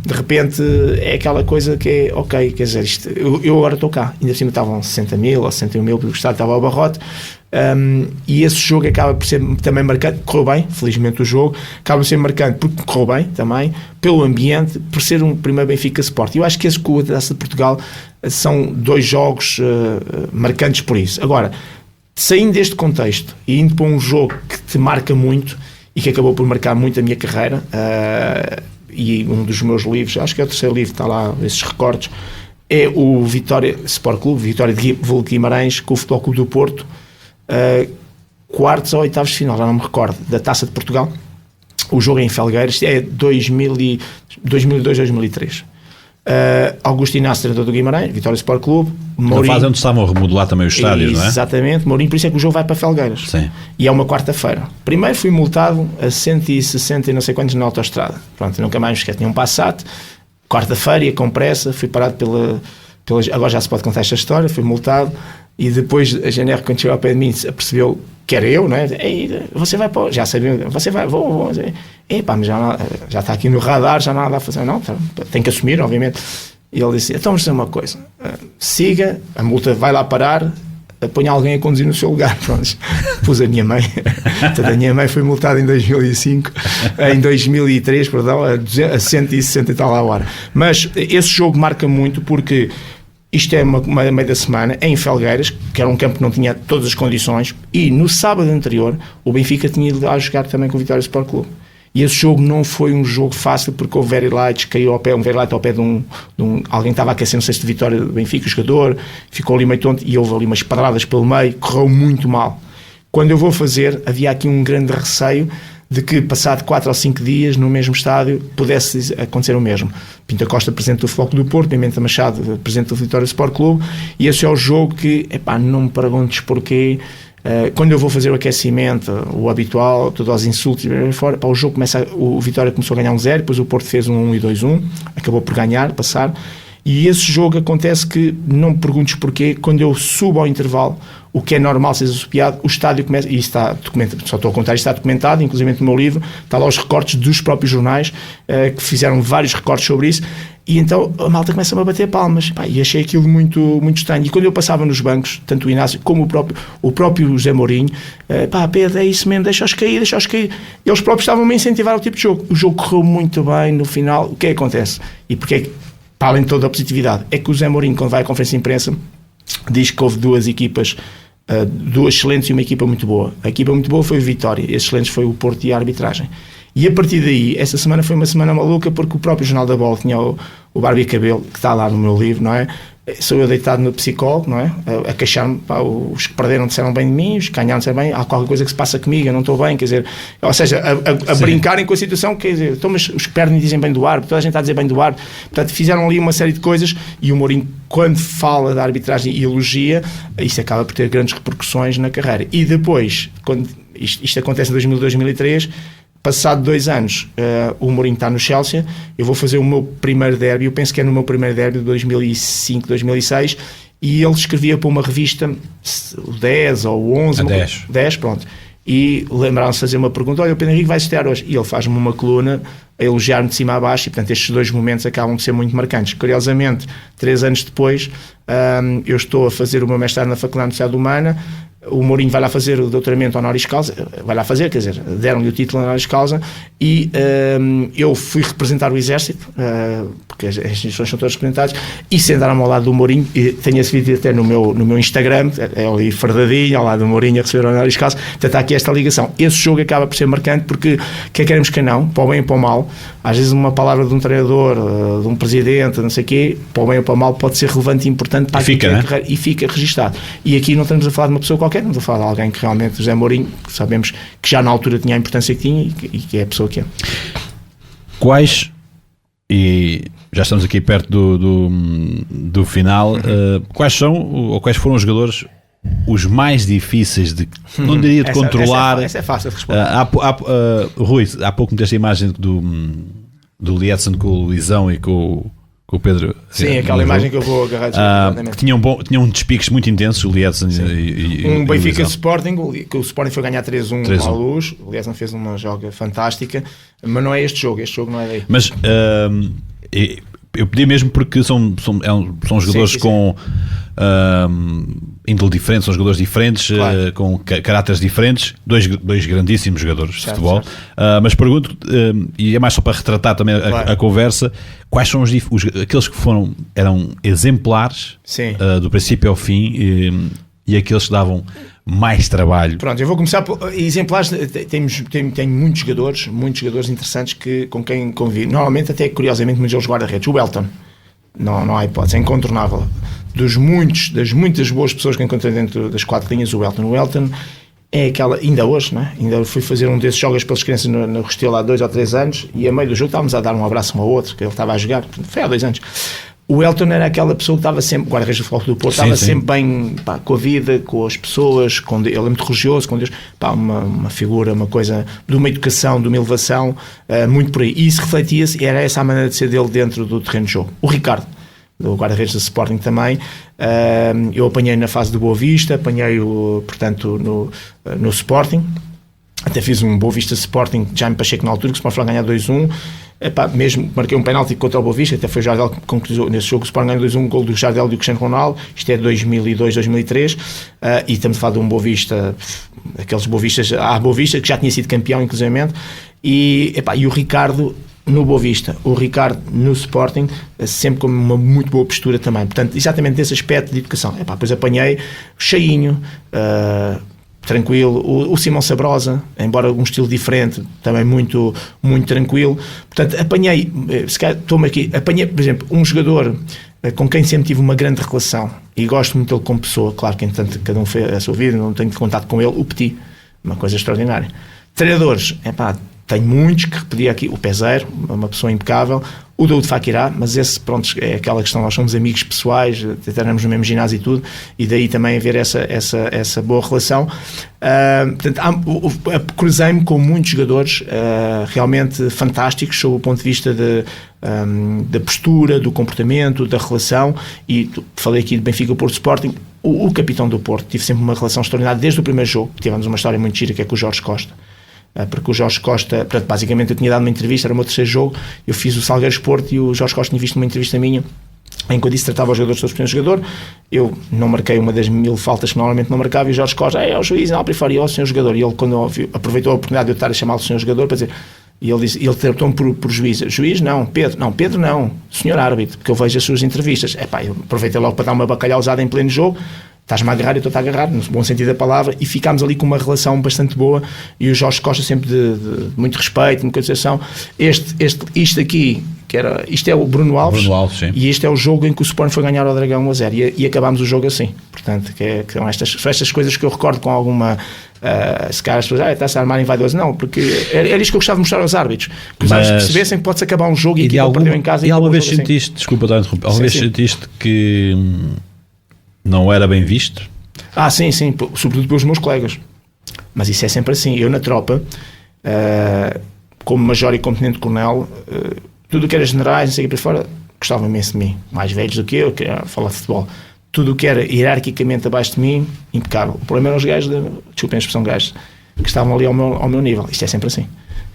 de repente é aquela coisa que é, ok, quer dizer, isto, eu agora estou cá, ainda por cima estavam 60 mil ou 61 mil, porque o estádio estava ao barrote, e esse jogo acaba por ser também marcante, correu bem, felizmente o jogo, acaba por ser marcante porque correu bem também, pelo ambiente, por ser um primeiro Benfica Sporting. Eu acho que esse com a Taça de Portugal são dois jogos marcantes por isso. Agora, saindo deste contexto e indo para um jogo que te marca muito e que acabou por marcar muito a minha carreira, e um dos meus livros, acho que é o terceiro livro, está lá esses recortes, é o Vitória Sport Clube, Vitória de Guimarães com o Futebol Clube do Porto, quartos ou oitavos de final, já não me recordo, da Taça de Portugal. O jogo é em Felgueiras, é 2002-2003. Augusto Inácio, treinador do Guimarães, Vitória Sport Clube. Na fase onde estavam a remodelar também os estádios, não é? Exatamente, Mourinho, por isso é que o jogo vai para Felgueiras. Sim. E é uma quarta-feira. Primeiro fui multado a 160 e não sei quantos na autoestrada. Pronto, nunca mais me esqueci. Tinha um Passat, quarta-feira, ia com pressa, fui parado pela. Agora já se pode contar esta história, fui multado. E depois a GNR, quando chegou ao pé de mim, percebeu que era eu, não é? Ei, você vai para. Já sabia, você vai, vou. Epá, mas já está aqui no radar, já nada a fazer. Não, tem que assumir, obviamente. E ele disse: então vamos fazer uma coisa, siga, a multa vai lá parar, ponha alguém a conduzir no seu lugar. Pronto, pus a minha mãe. Portanto, a minha mãe foi multada em 2005, em 2003, perdão, a 160 e tal a hora. Mas esse jogo marca muito porque isto é uma meio da semana, em Felgueiras, que era um campo que não tinha todas as condições, e no sábado anterior o Benfica tinha ido lá jogar também com o Vitória Sport Clube. E esse jogo não foi um jogo fácil, porque houve very lights, caiu ao pé, um very light ao pé de um alguém estava a aquecer, não sei se de Vitória do Benfica, o jogador, ficou ali meio tonto, e houve ali umas pedradas pelo meio, correu muito mal. Quando eu vou fazer, havia aqui um grande receio de que, passado 4 ou 5 dias, no mesmo estádio, pudesse acontecer o mesmo. Pinta Costa, presidente do Futebol Clube do Porto, Pimenta Machado, presidente do Vitória Sport Clube, e esse é o jogo que, não me perguntes porquê, quando eu vou fazer o aquecimento, o habitual, todos os insultos, fora, o jogo começa, o Vitória começou a ganhar 1-0, depois o Porto fez 1-1 e 2-1, acabou por ganhar, passar, e esse jogo acontece que, não me perguntes porquê, quando eu subo ao intervalo, o que é normal ser assobiado, o estádio começa, e isso está documentado, só estou a contar, isto está documentado, inclusive no meu livro, está lá os recortes dos próprios jornais, que fizeram vários recortes sobre isso, e então a malta começa-me a bater palmas, e achei aquilo muito, muito estranho. E quando eu passava nos bancos, tanto o Inácio como o próprio José Mourinho, Pedro, é isso mesmo, deixa-os cair, eles próprios estavam-me a incentivar ao tipo de jogo. O jogo correu muito bem, no final, o que é que acontece? E porque é que, para além de toda a positividade, é que o José Mourinho, quando vai à conferência de imprensa, diz que houve duas equipas, duas excelentes e uma equipa muito boa. A equipa muito boa foi o Vitória, e as excelentes foi o Porto e a arbitragem. E a partir daí, essa semana foi uma semana maluca, porque o próprio Jornal da Bola tinha o Barbie Cabelo, que está lá no meu livro, não é? Sou eu deitado no psicólogo, não é? A queixar-me, os que perderam disseram bem de mim, os que ganharam disseram bem, há qualquer coisa que se passa comigo, eu não estou bem, quer dizer, ou seja, a brincarem com a situação, quer dizer, então, mas os que perdem dizem bem do árbitro, toda a gente está a dizer bem do árbitro, portanto fizeram ali uma série de coisas, e o Mourinho, quando fala da arbitragem e elogia, isso acaba por ter grandes repercussões na carreira. E depois, quando isto acontece em 2002, 2003, passado 2 anos, o Mourinho está no Chelsea, eu vou fazer o meu primeiro derby, eu penso que é no meu primeiro derby de 2005, 2006, e ele escrevia para uma revista, o 10 ou o 11, 10, pronto, e lembraram-se de fazer uma pergunta: olha, o Pedro Henrique vai estrear hoje, e ele faz-me uma coluna a elogiar-me de cima a baixo, e portanto estes 2 momentos acabam de ser muito marcantes. Curiosamente, 3 anos depois, eu estou a fazer o meu mestrado na Faculdade de Universidade Humana. O Mourinho vai lá fazer o doutoramento honoris causa, quer dizer, deram-lhe o título honoris causa, e eu fui representar o Exército, porque as instituições são todas representadas, e sentaram-me ao lado do Mourinho, e tenho esse vídeo até no meu Instagram, é ali fardadinho, ao lado do Mourinho a receber o honoris causa. Portanto, está aqui esta ligação. Esse jogo acaba por ser marcante, porque quer queremos que não, para o bem e para o mal, às vezes uma palavra de um treinador, de um presidente, não sei o quê, para o bem ou para o mal, pode ser relevante e importante para a carreira, e fica registado. E aqui não estamos a falar de uma pessoa qualquer, estamos a falar de alguém que realmente, José Mourinho, que sabemos que já na altura tinha a importância que tinha, e que é a pessoa que é. Quais, e já estamos aqui perto do final, quais foram os jogadores os mais difíceis de, não diria de controlar? Essa é fácil de responder. Rui, há pouco me deste a imagem do Lietzen com o Luizão e com o Pedro. Sim, aquela imagem que eu vou agarrar. Que tinham despiques muito intensos, o Lietzen e Benfica Sporting, que o Sporting foi ganhar 3-1 à Luz. O Lietzen fez uma joga fantástica, mas não é este jogo não é daí. Mas eu pedi mesmo porque são jogadores com índole diferente, são jogadores diferentes, claro, com caráteres diferentes, dois grandíssimos jogadores de futebol, mas pergunto, e é mais só para retratar também a conversa, quais são aqueles que eram exemplares do princípio ao fim, e aqueles que davam mais trabalho? Pronto, eu vou começar por exemplares. Tenho muitos jogadores interessantes com quem convivo. Normalmente, até curiosamente, muitos deles guarda-redes. O Welton, não há hipótese, é incontornável. Das muitas boas pessoas que encontrei dentro das 4 linhas, o Welton é aquela, ainda hoje, não é? Ainda fui fazer um desses jogos pelas crianças no Restelo há 2 ou 3 anos, e a meio do jogo estávamos a dar um abraço um ao outro, que ele estava a jogar, foi há 2 anos. O Welton era aquela pessoa que estava sempre, guarda-redes do Futebol do Porto, estava sempre bem, com a vida, com as pessoas, ele é muito religioso, com Deus, uma figura, uma coisa de uma educação, de uma elevação, muito por aí. E isso refletia-se, era essa a maneira de ser dele dentro do terreno de jogo. O Ricardo, do guarda-redes do Sporting também, eu apanhei na fase do Boa Vista, apanhei-o, portanto, no Sporting, até fiz um Boa Vista Sporting, Jaime Pacheco na altura, que o Sporting foi ganhar 2-1, mesmo marquei um penalti contra o Boa Vista, até foi o Jardel que concluiu nesse jogo. O Sporting ganhou 2-1, gol do Jardel e do Cristiano Ronaldo, isto é 2002, 2003, e estamos a falar de um Boa Vista, aqueles Boa Vistas, Boa Vista, que já tinha sido campeão, inclusivamente, e o Ricardo no Boa Vista, o Ricardo no Sporting, sempre com uma muito boa postura também, portanto, exatamente desse aspecto de educação. Depois apanhei cheinho, tranquilo, o Simão Sabrosa, embora um estilo diferente, também muito, muito tranquilo. Portanto, apanhei, por exemplo, um jogador com quem sempre tive uma grande relação, e gosto muito dele como pessoa, claro que entretanto cada um fez a sua vida, não tenho contato com ele, o Petit, uma coisa extraordinária. Treinadores, tenho muitos que repeti aqui, o Peseiro, uma pessoa impecável, o Daoud Fakirá, mas esse, pronto, é aquela questão, nós somos amigos pessoais, treinamos no mesmo ginásio e tudo, e daí também haver essa boa relação. Portanto, cruzei-me com muitos jogadores realmente fantásticos, sob o ponto de vista da postura, do comportamento, da relação, e falei aqui de Benfica, Porto, Sporting, o capitão do Porto, tive sempre uma relação extraordinária desde o primeiro jogo, tivemos uma história muito gira, que é com o Jorge Costa. Porque o Jorge Costa, portanto, basicamente eu tinha dado uma entrevista, era o meu 3º jogo, eu fiz o Salgueiros Porto e o Jorge Costa tinha visto uma entrevista minha em que eu disse que tratava os jogadores todos por um jogador. Eu não marquei uma das 1000 faltas que normalmente não marcava, e o Jorge Costa, é o juiz, não, preferia o senhor jogador, e ele, quando aproveitou a oportunidade de eu estar a chamá-lo senhor jogador, para dizer, e ele disse, ele tratou-me por juiz não, Pedro não, senhor árbitro, porque eu vejo as suas entrevistas. Eu aproveitei logo para dar uma bacalhauzada em pleno jogo, estás-me a agarrar, eu estou-te a agarrar, no bom sentido da palavra, e ficámos ali com uma relação bastante boa, e o Jorge Costa sempre de muito respeito, muita consideração. Isto aqui, isto é o Bruno Alves, e este é o jogo em que o Sporting foi ganhar ao Dragão 1-0, e acabámos o jogo assim. Portanto, que são estas coisas que eu recordo com alguma... se calhar as pessoas está-se a armar em vaidoso, não, porque era isto que eu gostava de mostrar aos árbitros, que os árbitros percebessem que pode-se acabar um jogo e a equipa perdeu em casa. E alguma vez sentiste, desculpa estar a interromper, alguma vez sentiste que não era bem visto? Sim, sobretudo pelos meus colegas, mas isso é sempre assim. Eu na tropa, como major e como tenente-coronel, tudo o que era generais, não sei o que para fora, gostavam imenso de mim, mais velhos do que eu, que era falar de futebol. tudo o que era hierarquicamente abaixo de mim, impecável. O problema eram os gajos, desculpem a expressão gajos, que estavam ali ao meu nível. Isto é sempre assim.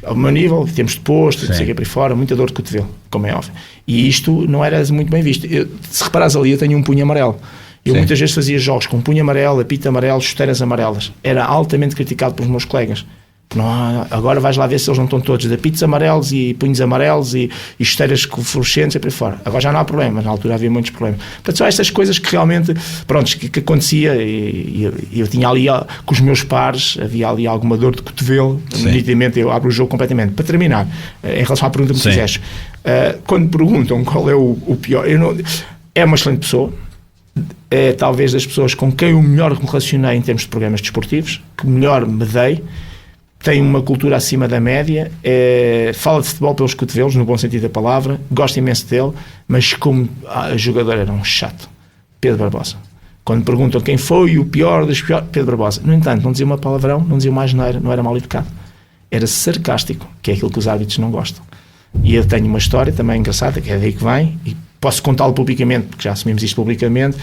Ao meu nível, temos de posto, não sei o que para aí fora, muita dor de cotovelo, como é óbvio. E isto não era muito bem visto. Se reparares ali, eu tenho um punho amarelo. Eu muitas vezes fazia jogos com punho amarelo, apito amarelo, chuteiras amarelas. Era altamente criticado pelos meus colegas. Não, agora vais lá ver se eles não estão todos de apitos amarelos e punhos amarelos e chuteiras fluorescentes e por aí fora. Agora já não há problema, mas na altura havia muitos problemas. Portanto, são estas coisas que realmente, pronto, que acontecia e eu tinha ali, com os meus pares, havia ali alguma dor de cotovelo, nitidamente eu abro o jogo completamente. Para terminar, em relação à pergunta que me fizeste, quando me perguntam qual é o pior, é uma excelente pessoa, é talvez das pessoas com quem eu melhor me relacionei em termos de programas desportivos, que melhor me dei, tem uma cultura acima da média, fala de futebol pelos cotovelos, no bom sentido da palavra, gosto imenso dele, mas como jogador era um chato. Pedro Barbosa. Quando me perguntam quem foi o pior dos piores, Pedro Barbosa. No entanto, não dizia uma palavrão, não dizia uma asneira, não era mal educado. Era sarcástico, que é aquilo que os árbitros não gostam. E eu tenho uma história também engraçada, que é daí que vem, e posso contá-lo publicamente, porque já assumimos isto publicamente,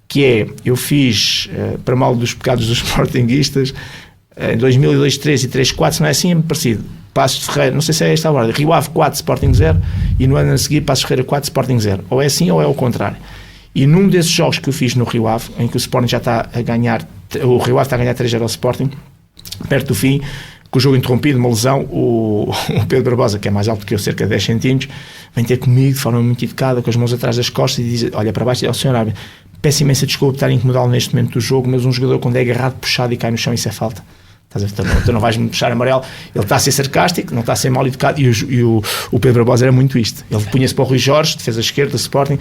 que é, eu fiz, para mal dos pecados dos sportinguistas, em 2002, 3 e 3, 4, se não é assim, é muito parecido. Passos de Ferreira, não sei se é esta a ordem, Rio Ave 4, Sporting 0, e no ano a seguir Passos de Ferreira 4, Sporting 0. Ou é assim ou é o contrário. E num desses jogos que eu fiz no Rio Ave, em que o Sporting já está a ganhar, o Rio Ave está a ganhar 3-0 ao Sporting, perto do fim, com o jogo interrompido, uma lesão, o Pedro Barbosa, que é mais alto que eu, cerca de 10 centímetros, vem ter comigo de forma muito educada, com as mãos atrás das costas, e diz, olha para baixo, e diz ao senhor árbitro, peço imensa desculpa por estar a incomodá-lo neste momento do jogo, mas um jogador quando é agarrado, puxado e cai no chão, isso é falta. Tu não vais-me puxar amarelo. Ele está a ser sarcástico, não está a ser mal educado, e o Pedro Barbosa era muito isto. Ele punha-se para o Rui Jorge, defesa esquerda, Sporting,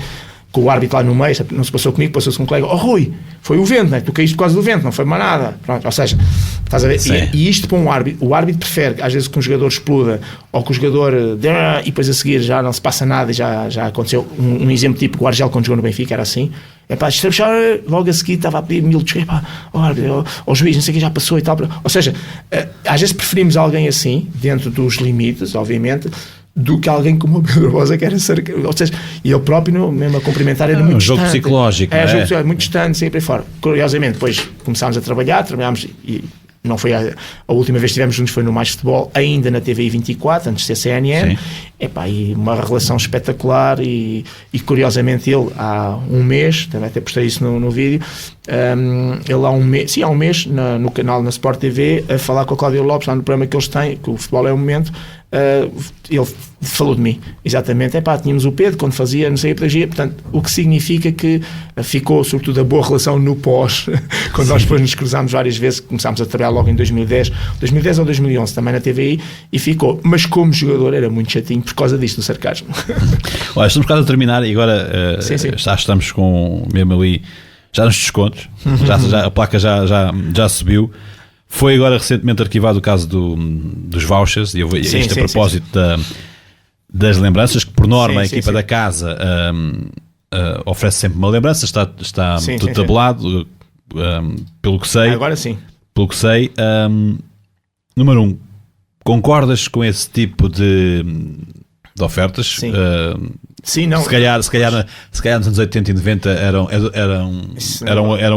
com o árbitro lá no meio, não se passou comigo, passou-se com um colega. Oh Rui, foi o vento, né? Tu caíste por causa do vento, não foi mais nada. Pronto, ou seja, estás a ver? E isto para um árbitro, o árbitro prefere às vezes que um jogador exploda, ou que o jogador e depois a seguir já não se passa nada, e já aconteceu. Um exemplo tipo, o Argel quando jogou no Benfica era assim. É pá, logo a seguir estava a pedir mil desculpas, o juiz, não sei o que, já passou e tal. Ou seja, às vezes preferimos alguém assim, dentro dos limites, obviamente, do que alguém como o Pedro Barbosa que era sarcástico. Ou seja, e ele próprio, mesmo a cumprimentar, era muito distante. Um jogo psicológico. Jogo muito distante, sempre aí fora. Curiosamente, depois começámos a trabalhámos e não foi a última vez que estivemos juntos foi no Mais Futebol, ainda na TVI 24, antes de ser CNN. Epá, e uma relação espetacular e curiosamente ele há um mês, também até postei isso no vídeo, ele há um mês no canal na Sport TV a falar com a Cláudia Lopes lá no programa que eles têm, que o futebol é o momento, ele falou de mim, exatamente, tínhamos o Pedro quando fazia, não sei a pedagogia, portanto, o que significa que ficou sobretudo a boa relação no pós, quando nós depois nos cruzámos várias vezes, começámos a trabalhar logo em 2010 ou 2011 também na TVI, e ficou, mas como jogador era muito chatinho por causa disto, do sarcasmo. Olha, estamos quase a terminar e agora já estamos com mesmo ali, já nos descontos, já, a placa já subiu. Foi agora recentemente arquivado o caso dos vouchers, e isto a propósito das lembranças, que por norma a equipa da casa oferece sempre uma lembrança, está tudo tabelado, pelo que sei. Agora sim. Pelo que sei, número 1, concordas com esse tipo de ofertas? Sim, não. Se calhar nos anos 80 e 90 eram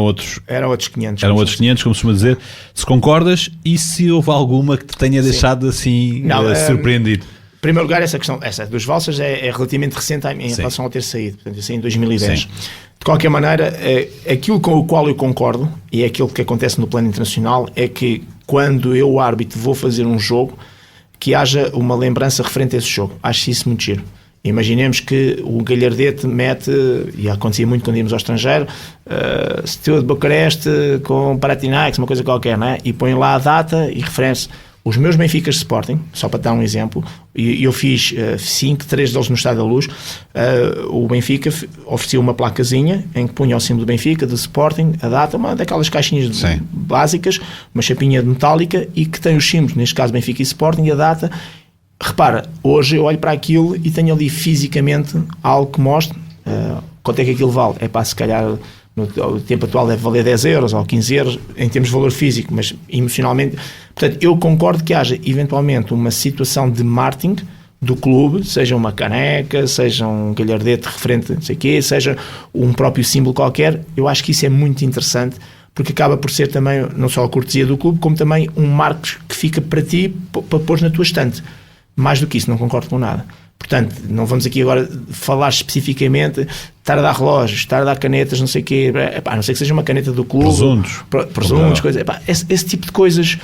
outros 500. Eram outros 500, como se costuma dizer. Se concordas, e se houve alguma que te tenha deixado assim surpreendido? Em primeiro lugar, essa questão dos vouchers é relativamente recente em relação ao ter saído. Portanto, eu saí em 2010. Sim. De qualquer maneira, aquilo com o qual eu concordo, e é aquilo que acontece no plano internacional, é que quando eu, árbitro, vou fazer um jogo, que haja uma lembrança referente a esse jogo. Acho isso muito giro. Imaginemos que o Galhardete mete, e acontecia muito quando íamos ao estrangeiro, Steaua de Bucareste com Panathinaikos, uma coisa qualquer, não é? E põe lá a data e referência. Os meus Benficas de Sporting, só para dar um exemplo, e eu fiz 3 deles no Estádio da Luz, o Benfica oferecia uma placazinha em que punha o símbolo do Benfica, do Sporting, a data, uma daquelas caixinhas básicas, uma chapinha metálica e que tem os símbolos, neste caso Benfica e Sporting, e a data. Repara, hoje eu olho para aquilo e tenho ali fisicamente algo que mostre quanto é que aquilo vale. Se calhar no tempo atual deve valer 10 euros ou 15 euros em termos de valor físico, mas emocionalmente. Portanto, eu concordo que haja eventualmente uma situação de marketing do clube, seja uma caneca, seja um galhardete referente não sei o quê, seja um próprio símbolo qualquer. Eu acho que isso é muito interessante, porque acaba por ser também não só a cortesia do clube, como também um marco que fica para ti, para pôr na tua estante. Mais do que isso, não concordo com nada. Portanto, não vamos aqui agora falar especificamente, estar a dar relógios, estar a dar canetas, não sei o quê, a não ser que seja uma caneta do clube. Presuntos, coisas. Esse tipo de coisas.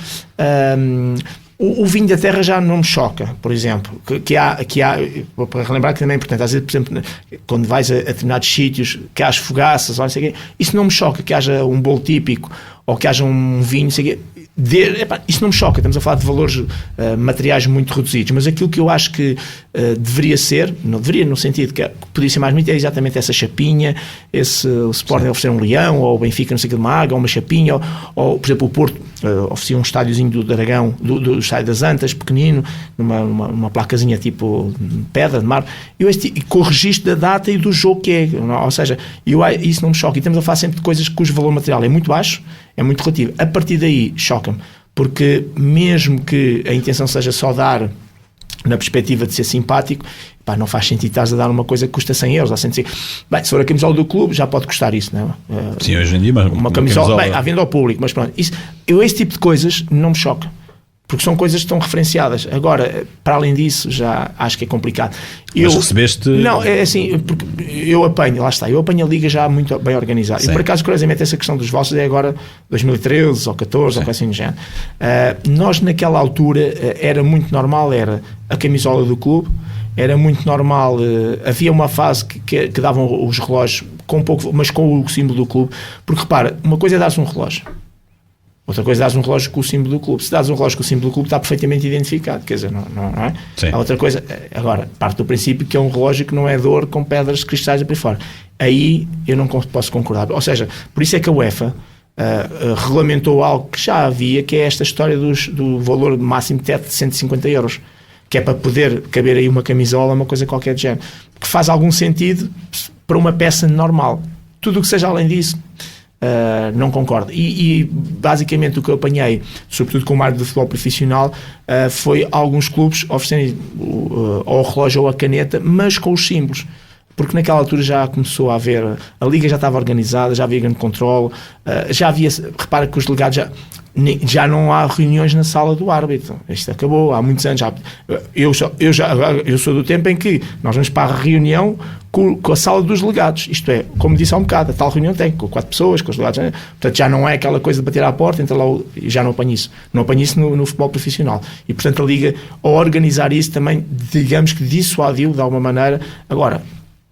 O vinho da terra já não me choca, por exemplo. Que há, para relembrar que também é importante, às vezes, por exemplo, quando vais a determinados sítios, que há as fogaças, ou não sei o quê, isso não me choca, que haja um bolo típico, ou que haja um vinho, não sei o quê. Isso não me choca, estamos a falar de valores materiais muito reduzidos, mas aquilo que eu acho que deveria ser, não deveria no sentido que podia ser mais bonito, é exatamente essa chapinha, o Sporting oferecer um leão, ou o Benfica não sei o que, de uma águia, ou uma chapinha, ou por exemplo o Porto oferecia um estádiozinho do Dragão, do Estádio das Antas, pequenino, numa placazinha tipo pedra de mar, com o registro da data e do jogo que é, ou seja, isso não me choca, e estamos a falar sempre de coisas cujo valor material é muito baixo, é muito relativo. A partir daí choca-me, porque mesmo que a intenção seja só dar na perspectiva de ser simpático, não faz sentido estar a dar uma coisa que custa 100 euros. Bem, se for a camisola do clube já pode custar isso, não é? Sim, hoje em dia, mas uma camisola, bem, à venda ao público, mas pronto, esse tipo de coisas não me choca, porque são coisas que estão referenciadas. Agora, para além disso, já acho que é complicado. Mas recebeste... Não, é assim, porque eu apanho a Liga já muito bem organizada. E por acaso, curiosamente, essa questão dos vouchers é agora 2013 ou 14 ou assim no género. Nós, naquela altura, era muito normal, era a camisola do clube, era muito normal, havia uma fase que davam os relógios com um pouco, mas com o símbolo do clube, porque repara, uma coisa é dar-se um relógio, outra coisa é dar-se um relógio com o símbolo do clube. Se dás um relógio com o símbolo do clube, está perfeitamente identificado, quer dizer, não é? Sim. A outra coisa, agora, parte do princípio que é um relógio que não é de ouro com pedras cristais por aí fora. Aí eu não posso concordar. Ou seja, por isso é que a UEFA regulamentou algo que já havia, que é esta história do valor máximo de teto de 150 euros, que é para poder caber aí uma camisola, uma coisa qualquer de género, que faz algum sentido para uma peça normal. Tudo o que seja além disso, não concordo. E basicamente o que eu apanhei, sobretudo com o área do futebol profissional, foi alguns clubes oferecerem ou o relógio ou a caneta, mas com os símbolos. Porque naquela altura já começou a haver, a Liga já estava organizada, já havia grande controle, já havia, repara que os delegados já não há reuniões na sala do árbitro. Isto acabou há muitos anos. Eu sou do tempo em que nós vamos para a reunião com a sala dos delegados. Isto é, como disse há um bocado, a tal reunião tem com 4 pessoas, com os delegados. Portanto, já não é aquela coisa de bater à porta, entra lá, já não apanho isso. Não apanho isso no futebol profissional. E, portanto, a Liga, ao organizar isso, também, digamos que dissuadiu de alguma maneira. Agora,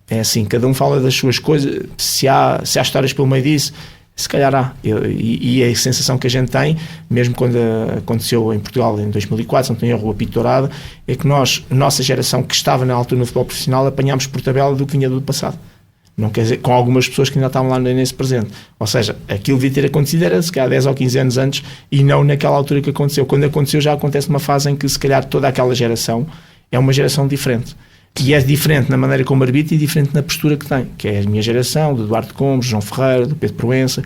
é assim, cada um fala das suas coisas, se há histórias pelo meio disso, se calhar há. E a sensação que a gente tem, mesmo quando aconteceu em Portugal em 2004, se não tenho erro, a Apito Dourado, é que nossa geração que estava na altura no futebol profissional, apanhámos por tabela do que vinha do passado. Não quer dizer, com algumas pessoas que ainda estavam lá nesse presente. Ou seja, aquilo devia ter acontecido era se calhar 10 ou 15 anos antes e não naquela altura que aconteceu. Quando aconteceu já acontece numa fase em que se calhar toda aquela geração é uma geração diferente. E é diferente na maneira como arbitra e diferente na postura que tem, que é a minha geração, do Eduardo Gomes, João Ferreira, do Pedro Proença,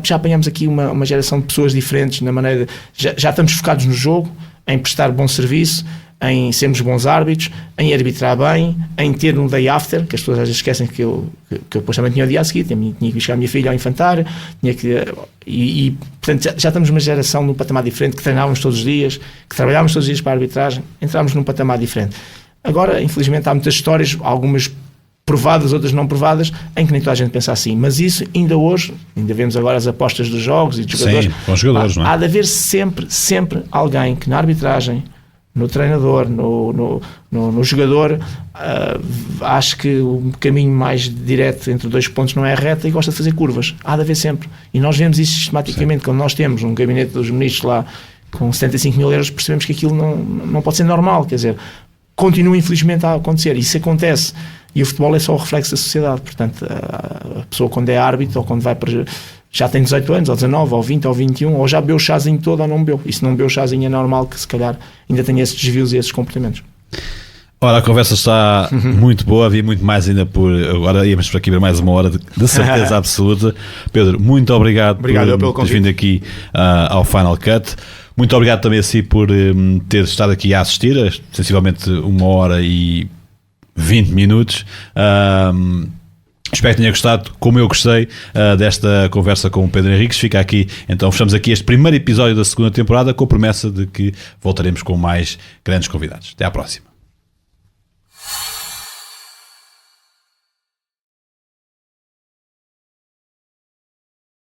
já apanhamos aqui uma geração de pessoas diferentes na maneira de, já estamos focados no jogo, em prestar bom serviço, em sermos bons árbitros, em arbitrar bem, em ter um day after, que as pessoas às vezes esquecem que eu depois também tinha o dia a seguir, tinha que buscar a minha filha ao infantário, portanto já estamos numa geração num patamar diferente, que treinávamos todos os dias, que trabalhávamos todos os dias para a arbitragem, entramos num patamar diferente. Agora, infelizmente, há muitas histórias, algumas provadas, outras não provadas, em que nem toda a gente pensa assim. Mas isso, ainda hoje, ainda vemos agora as apostas dos jogos e dos jogadores. Sim, com os jogadores, não é? Há de haver sempre alguém que na arbitragem, no treinador, no jogador, acho que o caminho mais direto entre 2 pontos não é a reta e gosta de fazer curvas. Há de haver sempre. E nós vemos isso sistematicamente. Sim. Quando nós temos um gabinete dos ministros lá com 75 mil euros, percebemos que aquilo não pode ser normal. Quer dizer, continua infelizmente a acontecer. Isso acontece. E o futebol é só o reflexo da sociedade. Portanto, a pessoa quando é árbitro ou quando vai para... já tem 18 anos, ou 19, ou 20, ou 21, ou já bebeu o chazinho todo ou não bebeu. E se não bebeu o chazinho é normal que se calhar ainda tenha esses desvios e esses comportamentos. Ora, a conversa está muito boa, havia muito mais ainda agora íamos para aqui ver mais uma hora de certeza absoluta. Pedro, muito obrigado por teres vindo aqui ao Final Cut. Muito obrigado também a si por ter estado aqui a assistir, sensivelmente 1h20. Espero que tenha gostado, como eu gostei, desta conversa com o Pedro Henriques. Fica aqui, então fechamos aqui este primeiro episódio da segunda temporada, com a promessa de que voltaremos com mais grandes convidados. Até à próxima.